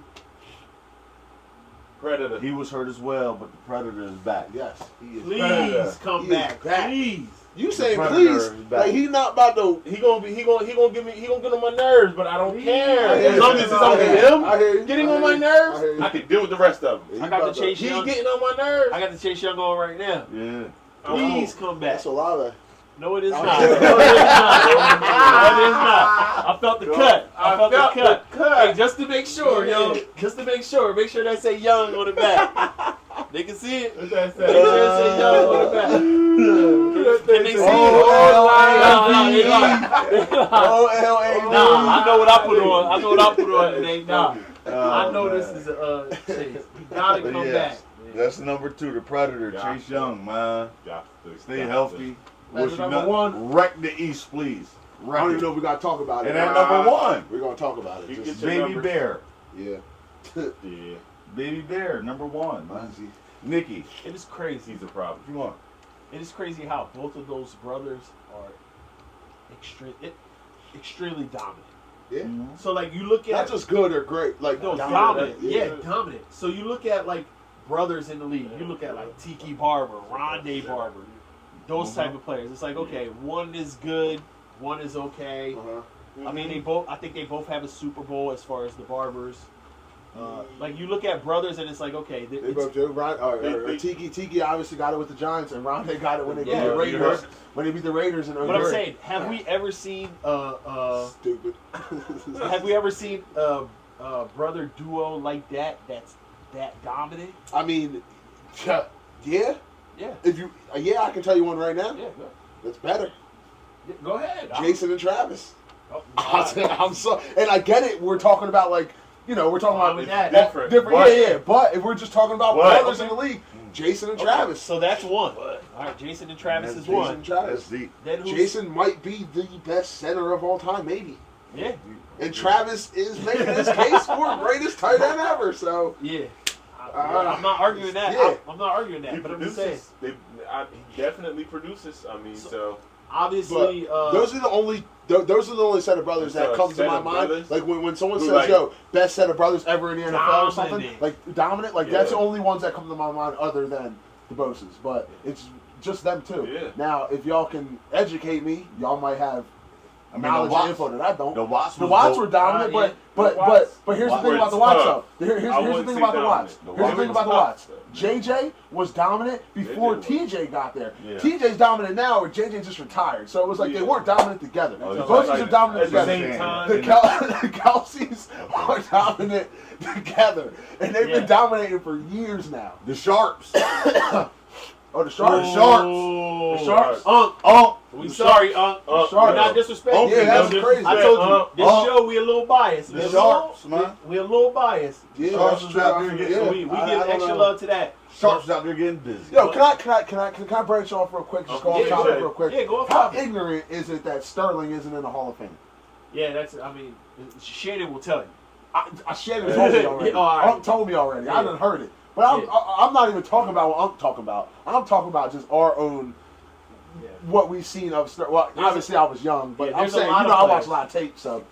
Predator. he was hurt as well, but the Predator is back. Yes, he is. Please come He back. is back. Please. You saying Predator please? is back. Like he not about to. He gonna get on my nerves, but I don't care. I hear As you. long as it's I on hear you. him, I hear you. getting I on hear my you. nerves, I hear you. I can deal with the rest of them. I got the Chase He's Young. getting on my nerves. I got the Chase Young on right now. Yeah. Please come back. That's Olave. No, it is I'm not. kidding. No, it is not. No, it is not. I felt the cut. I felt the cut. Hey, just to make sure, yo. Just to make sure. Make sure that say Young on the back. They can see it. What's that Make sure it say Young on the back. Can they see it? O-L-A-V. Nah, I know what I put on. I know what I put on. It ain't nah. I know this is Chase. You gotta come back. That's number 2, the Predator, Yeah. Chase Young, man. Stay healthy. That's Wish you number nothing. 1. Wreck the East, please. I Wreck don't it. even know if we gotta talk about it. And at number 1, We're gonna talk about it. You Just, get your Baby numbers. Bear. yeah. Yeah, Baby Bear, number 1, man. Easy. Nikki, It is crazy. he's a problem. what you want? It is crazy how both of those brothers are extremely dominant. Yeah. Mhm. So like you look Not at just good or great. Like no, dominant. dominant. Yeah, dominant. So you look at like brothers in the league. You look at like Tiki Barber, Rondé Barber, those type of players. It's like okay, one is good, one is okay. Uh-huh. I mean, I think they both have a Super Bowl as far as the Barbers. Like you look at brothers, and it's like okay, They both do. Tiki obviously got it with the Giants, and Rondé got it when they beat the Raiders. When they beat the Raiders in 03. But I'm saying, have we ever seen Stupid. have we ever seen brother duo like that? That's that dominant. I mean, yeah. Yeah. If you, I can tell you one right now. Yeah. That's better. Go ahead. Jason and Travis. Oh, I'm so, and I get it. We're talking about like, we're talking about with that. different. But- Yeah. But if we're just talking about What? brothers in the league, Jason and Travis. So that's one. All right, Jason and Travis is Jason one. and Travis. That's deep. Then who's, Jason might be the best center of all time, maybe. Yeah. And Travis is making his case for greatest tight end ever. So Yeah. I'm not arguing that. Yeah. I'm not arguing that. He But I'm just saying. produces. He definitely produces. I mean, so Obviously, those are the only set of brothers that So, comes to set my of mind. brothers? Like when someone Who, says, like- "Yo, best set of brothers ever in the NFL" or something, Dominant. like dominant, like Yeah. that's the only ones that come to my mind other than the Boses. But it's just them too. Yeah. Now, if y'all can educate me, y'all might have I mean, knowledge the and Watts, info that I don't. the Watts, The was Watts dope. were dominant, Yeah. but The Watts- here's the Watts thing about the were Watts tough. though. Here's I the wouldn't thing say about the Watts. dominant. Here's the thing about the Watts. Tough. JJ was dominant before JJ was. TJ got there. Yeah. TJ's dominant now, or JJ just retired. So it was like they Yeah. weren't dominant together. Oh, The that's Boses right. are dominant At the together. same time, The Kelseys are dominant together, and they've been dominating for years now. The Sharps. Oh, the Sharks. Oh. The Sharks. Oh, We sorry, Unc. Sharks. We're not disrespecting. Yeah, you. that's No, crazy. I told you, this Unc. show we a little biased. the Sharps, man. We a little biased. Yeah, Sharks that's is out true. there getting- So Yeah. we I give don't extra know. love to that. Sharps out there getting busy. Yo, can I branch off real quick? Just go off Yeah, topic go ahead. real quick. Yeah, go off How topic. ignorant is it that Sterling isn't in the Hall of Fame? Yeah, that's. I mean, Shannon will tell you. Shannon told me already. Yeah, all right. Unc told me already. I Yeah. done heard it. But I'm not even talking about what Unc talking about. I'm talking about just our own, Yeah. what we've seen of Sterling. Well, There's obviously I was young, but Yeah, I'm there's a saying, lot of I watch players. a lot of tape, so.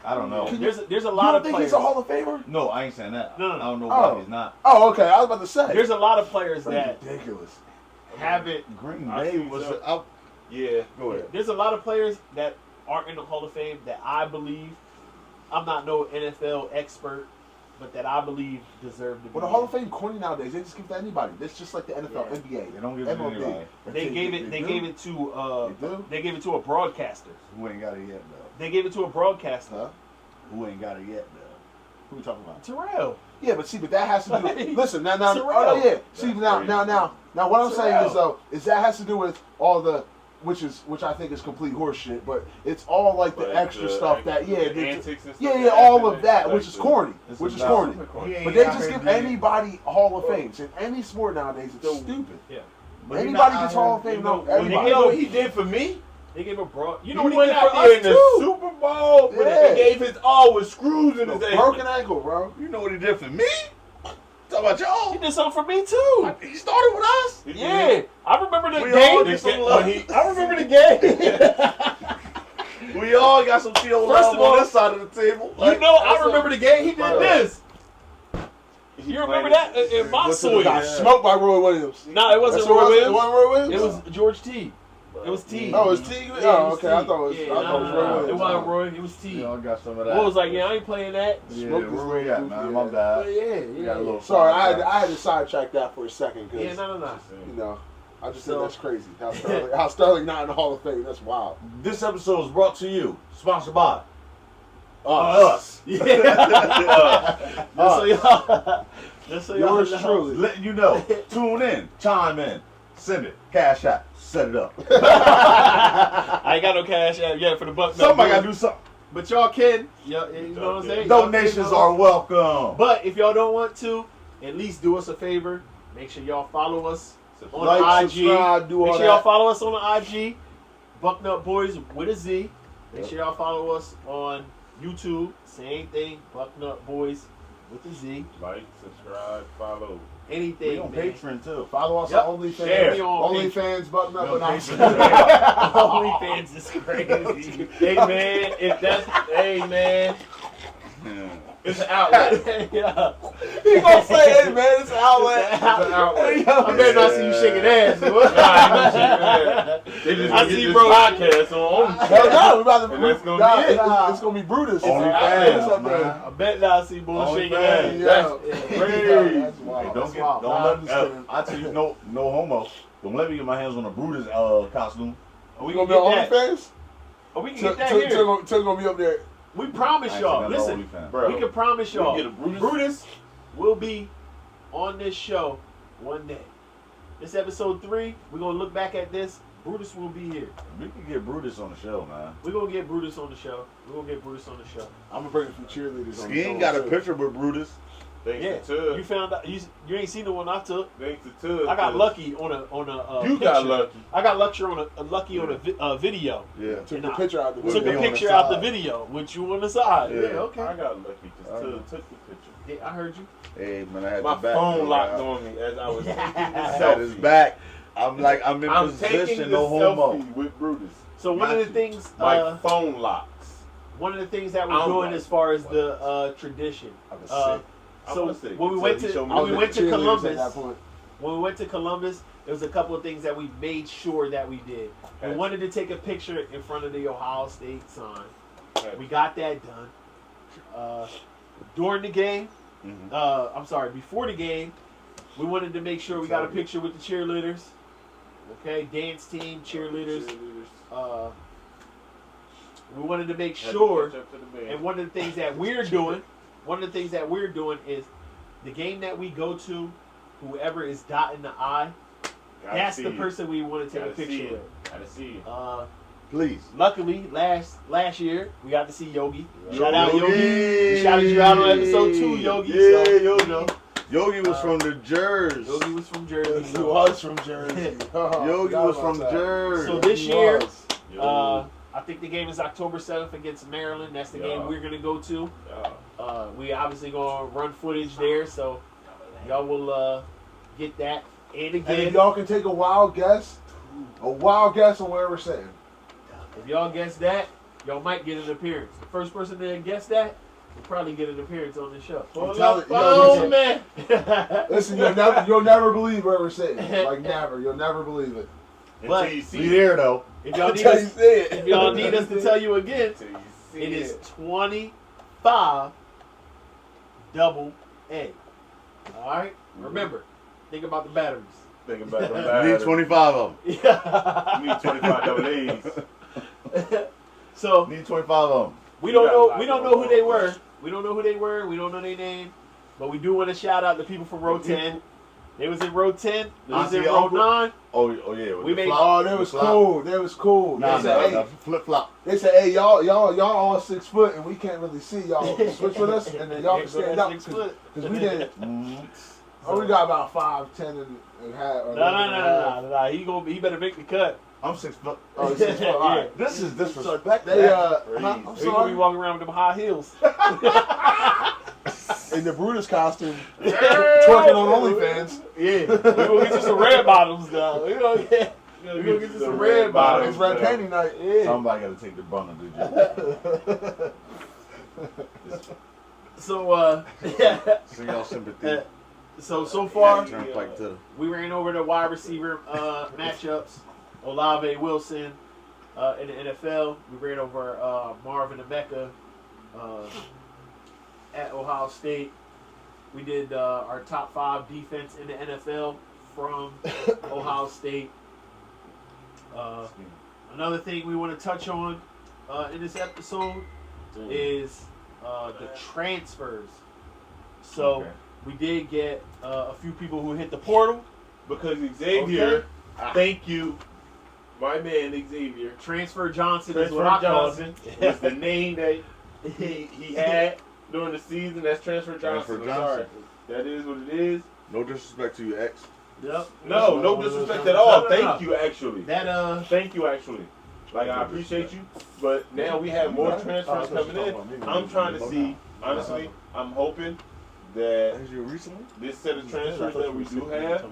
I don't know. There's a You lot don't of think players. he's a Hall of Famer? No, I ain't saying that. No. I don't know Oh. why he's not. Oh, okay. I was about to say. There's a lot of players That's that ridiculous. haven't. Green I Bay think was so. out. Yeah. Go ahead. There's a lot of players that aren't in the Hall of Fame that I believe. I'm not no NFL expert, but that I believe deserve to be. Well, the Hall of Fame corny nowadays. They just give it to anybody. It's just like the NFL, Yeah. NBA. They don't give it to MLB. anybody. They gave it. They do. gave it to. They do? They gave it to a broadcaster. Who ain't got it yet, though? They gave it to a broadcaster. Huh? Who ain't got it yet, though? Who are we talking about? Terrell. Yeah, but see, but that has to do. Like, Listen, now, Terrell. oh yeah. See, That's now, crazy. now, what I'm saying Terrell. is though, is that has to do with all the, which I think is complete horseshit. But it's all like the Like extra the- stuff that, yeah, the they- antics and stuff yeah, that all happen of that, and, which like, is the- corny, It's which is about- corny. Super corny. He ain't But they out just here give doing- anybody Hall of Fames in any sport nowadays. It's stupid. Yeah. But he Anybody not gets out Hall of here- Fame. you know, No, when they everybody. You know what he did for me? They gave a broad. You know He what he went did out for there us in the too. Super Bowl Yeah. and gave his all with screws in his ankle. Broken ankle, bro. You know what he did for me? Talk about y'all. He did something for me too. He started with us. Yeah, I remember the We all game. get some love. I remember the game. We all got some CO First love of all, on this side of the table. You know, I remember the game he did this. You remember that in my soil? Got smoked by Roy Williams. No, it wasn't That's Roy what Williams. It wasn't Roy Williams? It was George T. It was T. Oh, it was T? Yeah, Oh, it was okay. T. I thought it was, Yeah, I thought it was Roy Williams. It wasn't Roy. It was T. We all got some of that. What was like, yeah, I ain't playing that. Yeah, Smoke this where we at, little man? goofy My ass. bad. But yeah, We got a little Sorry, fun. I had to sidetrack that for a second because, Yeah, no. you know, I just So- think that's crazy. How Sterling not in the Hall of Fame. That's wild. This episode is brought to you, sponsored by Us. Yeah. Just so y'all Yours know. truly. Letting you know. Tune in, chime in, send it, cash out, set it up. I ain't got no cash app yet for the Bucknutboyz. Somebody got to do something. But y'all can. You know what I'm saying? Y'all can, Donations are welcome. But if y'all don't want to, at least do us a favor. Make sure y'all follow us on Like, IG. subscribe, do all Make sure that. y'all follow us on the IG. Bucknutboyz with a Z. Make sure y'all follow us on YouTube. Same thing. Bucknutboyz with a Z. Like, subscribe, follow. Anything. We on man. Patreon too. Follow us Yep. on OnlyFans. Share. We on OnlyFans, button up, We on and Patreon. OnlyFans is crazy. Hey man, if that's It's an outlet. yeah. He gonna say, hey man, it's an outlet. It's an outlet. Hey, yo. I better not see you shaking ass. They just I gonna see, get this bro. podcast on Hell no, we about to. And that's gonna nah, be it. It's gonna be Brutus. OnlyFans, It's man. I bet not see boy shaking ass. OnlyFans. Yeah. Crazy. That's wild. Hey, That's don't wild. Nah, I'm let. just kidding. I tell you, no homo. Don't let me get my hands on a Brutus costume. We We can gonna be get on that. OnlyFans? Oh, we can get that here. Till gonna be up there. We promise I ain't y'all. seen no Listen, OnlyFans. Bro, we can promise y'all. we get a Brutus. Brutus will be on this show one day. This episode 3. We're gonna look back at this. Brutus will be here. We can get Brutus on the show, man. We're gonna get Brutus on the show. I'm gonna bring a few cheerleaders on. Skeen got a picture with Brutus. Thanks Yeah, to Tug. you found out. You ain't seen the one I took. Thanks to Tug. I got lucky on a You picture. got lucky. I got lucky on a video. Yeah. Took Nah. the picture out the Took Took me a on the picture out the side. video with you on the side. Yeah. Yeah, okay. I got lucky because Tug took the picture. Yeah, I heard you. Hey, man, I had My your back. phone locked man. on me as I was taking I this had his selfie. back. I'm in I'm position, taking the no homo. selfie with Brutus. So one of Got the you. things, My phone locks. one of the things that I we're don't doing like as far as the tradition. I was Uh, sick. so I'm sick. when we So went he to showed me when the we went to cheerleaders Columbus, at that point. when we went to Columbus, there was a couple of things that we made sure that we did. We Okay. wanted to take a picture in front of the Ohio State sign. Okay. We got that done. During the game, Mhm. I'm sorry, before the game, we wanted to make sure we got a picture with the cheerleaders. Okay, dance team, cheerleaders. We wanted to make Had to sure, catch up to the band. and one of the things that we're doing is the game that we go to, whoever is dotting the I, Gotta that's see the it. person we want to take Gotta a see picture it. with. Gotta see it. Please. Luckily, last year we got to see Yogi. Yo, Shout out Yogi. Yogi. We shouted you out on episode 2, Yogi. Yeah, so, Yogi. You know, Yogi was from the Jersey. Yogi was from Jersey. He So, was from Jersey. Yogi was from Jersey. so this He year, was. I think the game is October 7th against Maryland. That's the Yeah. game we're gonna go to. Yeah. We obviously gonna run footage there, so y'all will get that. And And if again, y'all can take a wild guess on where we're sitting. if y'all guess that, y'all might get an appearance. The first person to guess that will probably get an appearance on the show. I'm telling you, Oh listen, man! listen, you'll never believe where we're sitting. Like never, you'll never believe it. But- Until you see We it. there though. If y'all need Until you us, see it. if y'all need us to tell you again, Until you see it is 25 double A. All right. Remember, think about the batteries. Think about them We need batteries. 25 of them. Yeah. You need 25 double A's. So Need 25 of them. we don't You got a know. lot We don't going know who on. they were. We don't know who they were. We don't know their name. But we do want to shout out the people from row 10. They was in row 10. They was in Auntie, row uncle? 9. Oh yeah. with We the made- flop, Oh, that the was flop. cool. That was cool. Nah, They said, nah, hey, flip flop. they said, hey, y'all all 6 foot, and we can't really see y'all. Switch with us, and then y'all can stand up. 6 foot. Because we didn't. Mm-hmm. Oh, we got about 5'10" and half. No. He better make the cut. I'm 6 foot. Oh, he's 6 foot. All right. This is disrespect. They Crazy. I'm He gonna be sorry. walking around with them high heels. In the Brutus costume, twerking on OnlyFans. Yeah, we gonna get you some red bottoms though. We gonna gonna We're gonna get you some red bottoms. It's red painting night. Yeah. Somebody got to take the brunt of the joke. So, So y'all sympathy. so far, Turnpike to we ran over the wide receiver matchups. Olave Wilson in the NFL. We ran over Marvin Emeka at Ohio State. We did our top 5 defense in the NFL from Ohio State. Another thing we want to touch on in this episode is the transfers. So we did get a few people who hit the portal. Because Xavier, thank you, my man Xavier. Transfer Johnson is Transfer what I call Johnson was the name that he had during the season. That's Transfer Johnson. Transfer I'm sorry. Johnson. That is what it is. No disrespect to you, X. Yep. No disrespect at all. No. Thank you, actually. That Thank you, actually. Like, I appreciate you, but now we have more transfers coming in. I'm trying to see, honestly, I'm hoping that Is you recently? this set of transfers that we do have,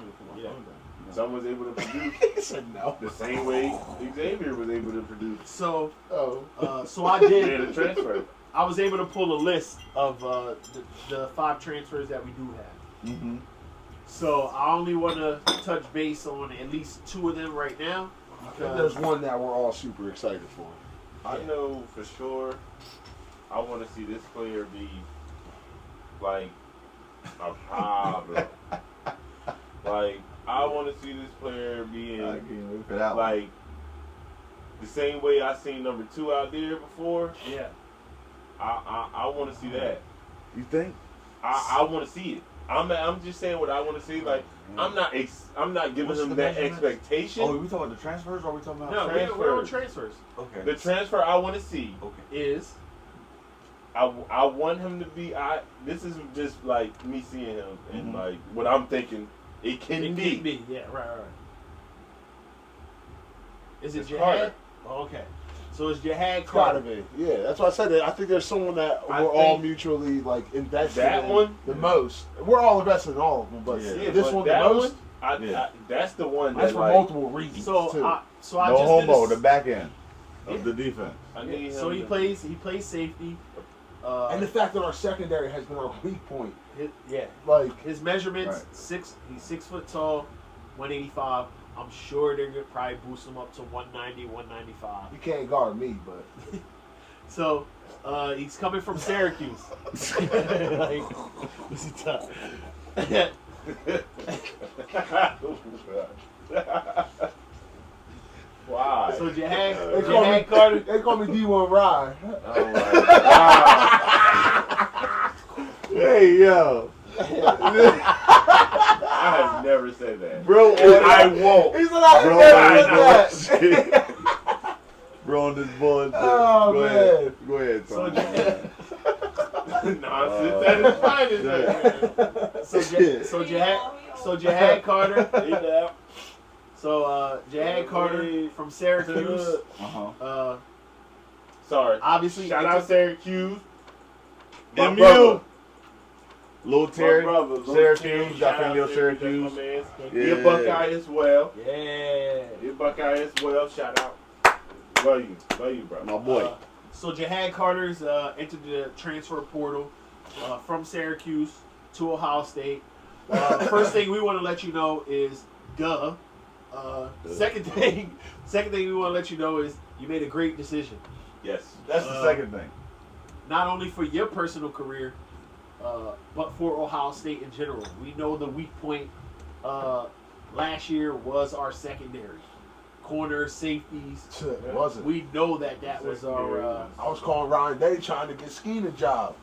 someone's able to produce He said no. the same way Xavier was able to produce. so Oh. so I Yeah, did. the transfer. I was able to pull a list of the 5 transfers that we do have. Mm-hmm. So I only want to touch base on at least 2 of them right now. There's one that we're all super excited for. I know for sure I want to see this player be like a problem. Like, I want to see this player being I can't wait for that one. like the same way I seen number 2 out there before. Yeah. I want to see that. You think? I want to see it. I'm just saying what I want to see. Like, I'm not giving What's them the that measurements? expectation. Oh, we talking about the transfers or are we talking about No, transfers. we're on transfers. Okay. The transfer I want to see Okay. Is I want him to be. This is just like me seeing him and Mhm. like what I'm thinking it can be. Yeah, right. Is it It's Jihad? Carter. Oh, okay. So it's Jihad Gotta Carter. be. Yeah, that's why I said that. I think there's someone that I we're all think mutually like invested that in one? the most. We're all invested in all of them, but Yeah. this but one the that most. Yeah. that's the one That's that for like, multiple reasons So too. I No just homo, did the a, back end of the defense. I need so him he to- plays safety. And the fact that our secondary has been our weak point, Yeah. like His measurements Right. he's 6 foot tall, 185. I'm sure they're gonna probably boost him up to 190, 195. you can't guard me, but So he's coming from Syracuse. Like, this is tough. Why? So Jihad call Carter. they call me D1 Rye. Oh my God. Hey, yo. I have never said that. Bro, I won't. He said I Bro, never said that. Bro, on this bullshit. Oh, Go man. ahead. Go ahead, So Tom. Nonsense at its finest. So Jihad Carter. Yeah. So Jihad Carter from Syracuse. Uh-huh. Sorry. Obviously, Shout out Syracuse. My MU. brother. Lil Terry. My brother, Lil Syracuse. Terry. Got Shout family out of Syracuse. Syracuse. That's my man. He a Buckeye as well. Yeah. He a Buckeye as well. Shout out. Love you. Love you, bro. My boy. So Jihad Carter's entered the transfer portal from Syracuse to Ohio State. First thing we want to let you know is Second thing we want to let you know is you made a great decision. Yes. That's the second thing. Not only for your personal career, but for Ohio State in general. We know the weak point last year was our secondary. Corners, safeties. It wasn't. We know that was our I was calling Ryan Day trying to get Skeen a job.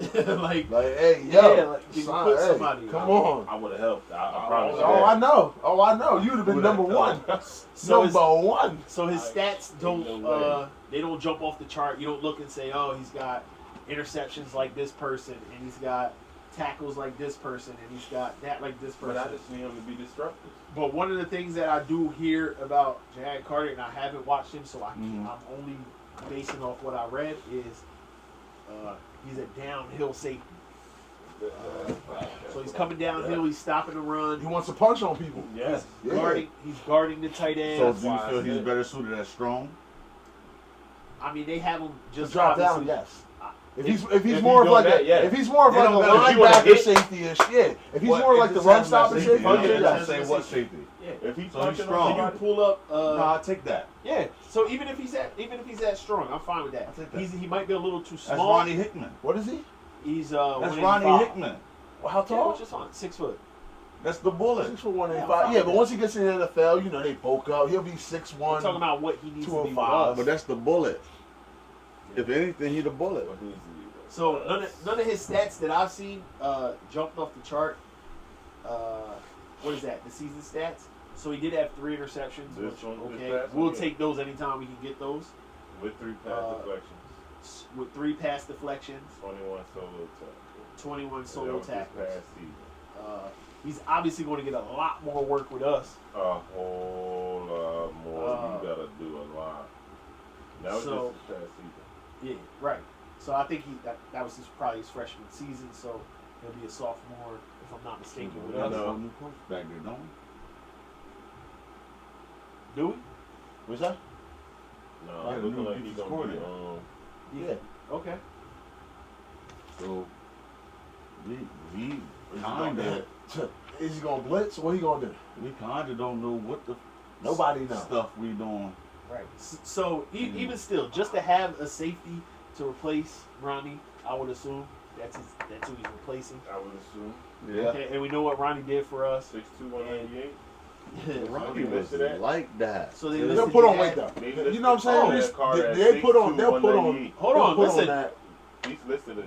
like Hey, yeah, yo, like, can you son, put hey, somebody come out? on. I would have helped. I promise you. Oh, I know. You would have been number one. So Number one. So his stats don't no way. they don't jump off the chart. You don't look and say, oh, he's got interceptions like this person, and he's got tackles like this person, and he's got that like this person. But I just need him to be disruptive. But one of the things that I do hear about Jihad Carter, and I haven't watched him, so I'm only basing off what I read, is he's a downhill safety. So he's coming downhill. He's stopping the run. He wants to punch on people. Yes. Yeah. He's guarding the tight end. So do you feel he's better suited as strong? I mean, they have him just Drop down, obviously- yes. If If he's he's more of doing like that, yeah. if he's more of They like a don't matter if you wanna linebacker hit- safety-ish, yeah. If he's What- more it like the just run has stopping that safety. safety, It yeah. doesn't say what safety. Yeah. If he's So he's punching strong. Can you on pull up? Nah, I take that. Yeah. So even if he's that strong, I'm fine with that. I'll take that. He might be a little too That's small. Ronnie Hickman. What is he? He's That's 185. Ronnie Hickman. How Yeah, tall? which is fine. 6 foot. That's the bullet. 6 foot Yeah, 185. I'm Yeah, fine but with once he gets in the NFL, you know they bulk up. He'll be 6'1". We're talking about what he needs to be with 205, us. But that's the bullet. If anything, he the bullet. what needs to be. So none of his stats that I've seen jumped off the chart. What is that? The season stats. So he did have 3 interceptions. This Which, one- this okay, past one, we'll yeah. take those anytime we can get those. With 3 pass deflections, With 3 pass deflections, 21 solo tackles. 21 That solo was this tackles. past season. He's obviously going to get a lot more work with us. A whole lot more. You gotta do a lot. That was So- just this past season. Yeah, right. So I think that was probably his freshman season. So he'll be a sophomore, if I'm not mistaken. With We us. got a new coach back there, don't Do we? What's that? No, Like a looking new like he's defensive gonna be coordinator. Yeah. Okay. we? So we Kinda. kinda Is he gonna blitz? What he gonna do? don't know what the Nobody knows. stuff we doing. Right. So even still, just to have a safety to replace Ronnie, I would assume that's who he's replacing. I would assume. Yeah. Okay, and we know what Ronnie did for us. 6'2", 198. Ronnie You was listed that? like that. So they They'll listed put on that. weight though. They You know what I'm saying? listed that card at They put on. 6'2", They'll put on. 198. Hold on, they'll put listen. that. He's listed as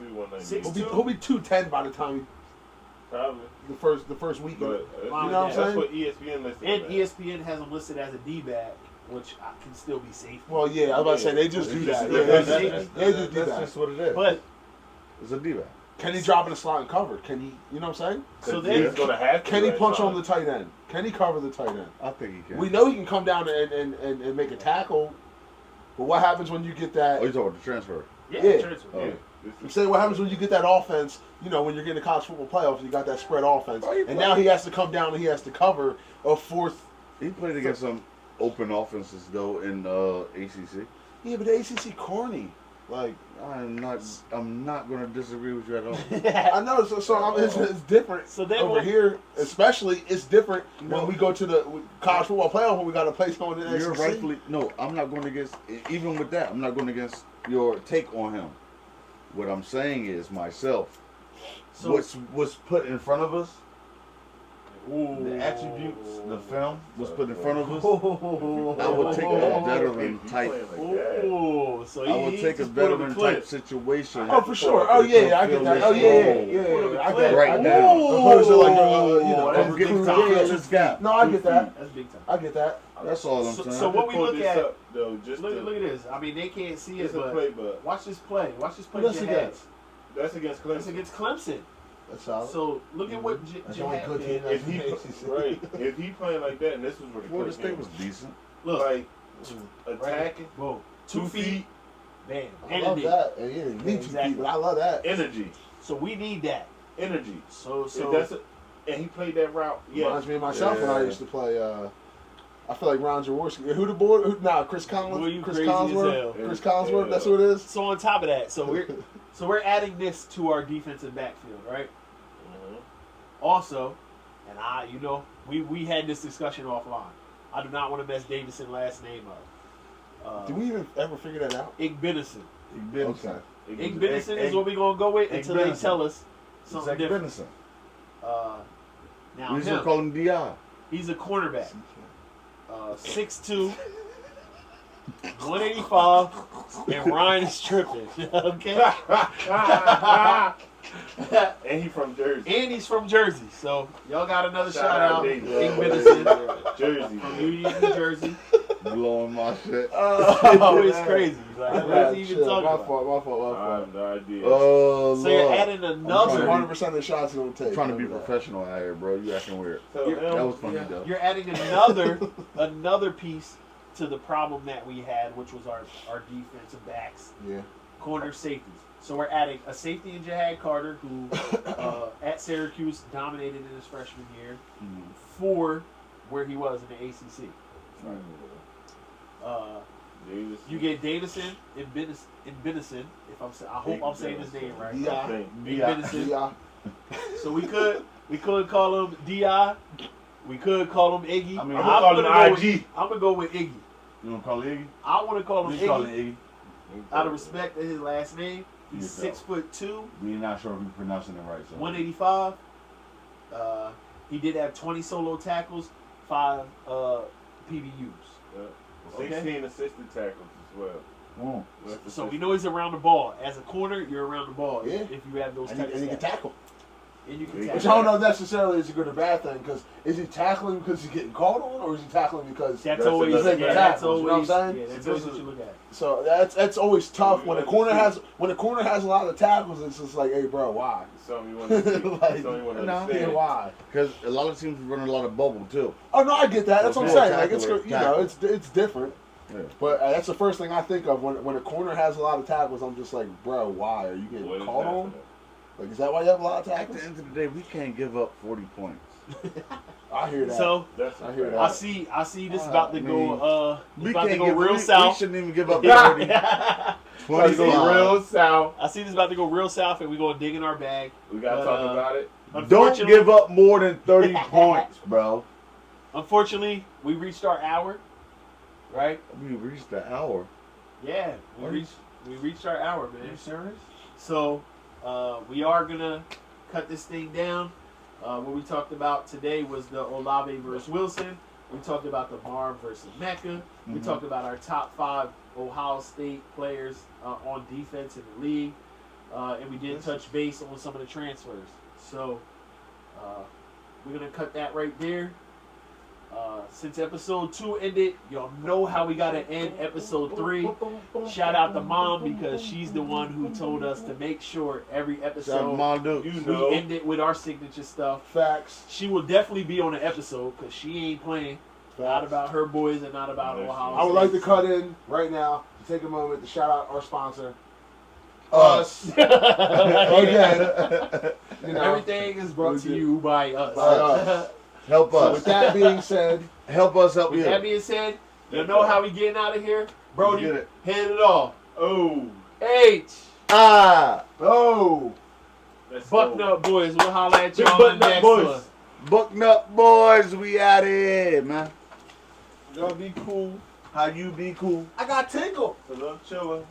6'2", 198. 6'2". He'll be 210 by the time Probably. the first weekend. But You know what I'm that's saying? what ESPN listed. And him as. ESPN has him listed as a D-back, which I can still be safe. Well, yeah, I was about to say they just do that. Yeah, That's, they just do that's that. just what it is. But It's a D-back. Can he drop in the slot and cover? Can he? You know what I'm saying? so He's then gonna have to. Can he at punch on times. the tight end? Can he cover the tight end? I think he can. We know he can come down and make a tackle, but what happens when you get that? Oh, you talking about the transfer? yeah, Yeah. transfer. Oh. Yeah. I'm saying what happens when you get that offense, you know, when you're getting the college football playoffs, you got that spread offense. Oh, he And now he has to come down and he has to cover a fourth. He played against some open offenses though in ACC. Yeah, but the ACC corny. Like, I'm not going to disagree with you at all. I know, so it's different So then over we'll- here, especially, it's different when we go to the college football playoff when we got to play someone in the You're SEC. rightfully no. I'm not going against. Even with that, I'm not going against your take on him. What I'm saying is myself. So What's put in front of us, Ooh. the attributes, the film was put in front of us. Ooh. I would take a veteran He's type. playing like that. Ooh, so I would he take a just put him veteran in clip. type situation. Oh, for sure. Oh, yeah, I get that. Oh, yeah, I get it. Right I get now. it. Opposed to like, That's I'm big getting time. to fill this gap. No, I get that. That's big time. I get that. That's all I'm So- saying. so what we Pull look this at- up, though, just Look to- at this. I mean, they can't see it, It's a but play, but watch this play. Watch this play. Who that's Jahad. against? that's against That's Clemson. against Clemson. That's solid. So look at what That's the only Jahad good did. team that's If he in the ACC. right, if he playing like that, and this was where the Florida clip State came, was decent. Look, like attacking, boom, 2 feet, bam, I love energy. that. And yeah, you need 2 Exactly. feet, but I love that. energy, So we need that. energy. So If that's a, and he played that route. Yeah, Reminds me of myself when I Yeah. used to play. I feel like Ron Jaworski. Who the boy? Chris Collins. Boy, you Chris crazy as Collinsworth. hell. Chris Collinsworth. That's who it is. So on top of that, so we're adding this to our defensive backfield, right? Mhm. Also, and we had this discussion offline. I do not want to mess Davison last name up. Did we even ever figure that out? Igbenison. Okay. Igbenison is what we're gonna go with until they Igbenison. tell us something Zach different. Benison. Now We still him, call him Di. he's a cornerback. 6'2", 185, and Ryan is tripping. Okay. And he from Jersey. And he's from Jersey, so y'all got another shout out. Davis. Igbenison Jersey. from man. Union, New Jersey. Blowing my shit. Oh, it's crazy. Like, what's he even Shit, talking my about? fault. I My have no idea. Oh, So you're Lord. adding fault. another. 100% of the shots don't take. I'm trying to be Remember that. professional out here, bro. You acting weird. So you're- him, That was funny, though. You're adding another piece to the problem that we had, which was our defensive backs. Yeah. corner safeties. So we're adding a safety in Jahad Carter, who at Syracuse dominated in his freshman year, for where he was in the ACC. You get Davison and Benison. I hope I'm saying his name right. D.I. So we could call him D.I. We could call him Iggy. I mean, I'm gonna call him IG. I'm gonna go with Iggy. You gonna call it Iggy? I want to call him You call it Iggy. Iggy. Out of respect to his last name, he's Yourself. 6'2", We're not sure if we're pronouncing it right. So 185. He did have 20 solo tackles, 5 PBUs. Okay. 16 assisted tackles as well. So we know he's around the ball. As a corner, you're around the ball. Yeah. If you have those And type of he can stats. tackle. And you can Which tackle. I don't know necessarily is a good or bad thing, because is he tackling because he's getting called on, or is he tackling because That's That's always another yeah, thing. that's You know what I'm always saying? yeah, that's So always this what is- you look at. so that's always tough when a corner has a lot of tackles. It's just like, hey, bro, why? Something you want to see. Like, Something you want to no, Yeah, understand. why? because a lot of teams run a lot of bubble too. Oh no, I get that. That's what I'm Well, saying. Like it's tackle is you know it's different. Yeah. But that's the first thing I think of when a corner has a lot of tackles. I'm just like, bro, why are you getting What is called that on? for? Like, is that why you have a lot of At tackles? the end of the day, we can't give up 40 points. I hear that. So That's I hear that. I see this about to go We about to can't go give real we south. shouldn't even give up 30. I 25. real south. see this about to go real south, and we're gonna dig in our bag. We gotta talk about it. Don't Unfortunately- give up more than 30 points, bro. Unfortunately, we reached our hour. Right? We reached the hour. Yeah, Are we reached our hour, man. serious? So we are gonna cut this thing down. What we talked about today was the Olave versus Wilson. We talked about the Marv versus Mecca. We Mhm. talked about our top 5 Ohio State players on defense in the league, and we did touch base on some of the transfers. So we're gonna cut that right there. Since episode 2 ended, y'all know how we gotta end episode 3. Shout out to Mom, because she's the one who told us to make sure every Shout out to episode Mon Duke. You we know. end it with our signature stuff. Facts. She will definitely be on the episode because she ain't playing. Not about her boys and not about Yes, Ohio I would like to State. cut in right now to take a moment to shout out our sponsor. Us. Again. You know, Everything is brought to you by us. By us. Help So us. with that being said, Help us help With you. that being said, you know how we getting out of here? Brody, Get it. hand it off. Oh, H. Ah, oh, let's go. Bucknutboyz. We'll holler at Big y'all in the next Bucknutboyz. one. Bucknutboyz, we out here, man. Y'all be cool. How you be cool? I got tingle. It's a little chiller.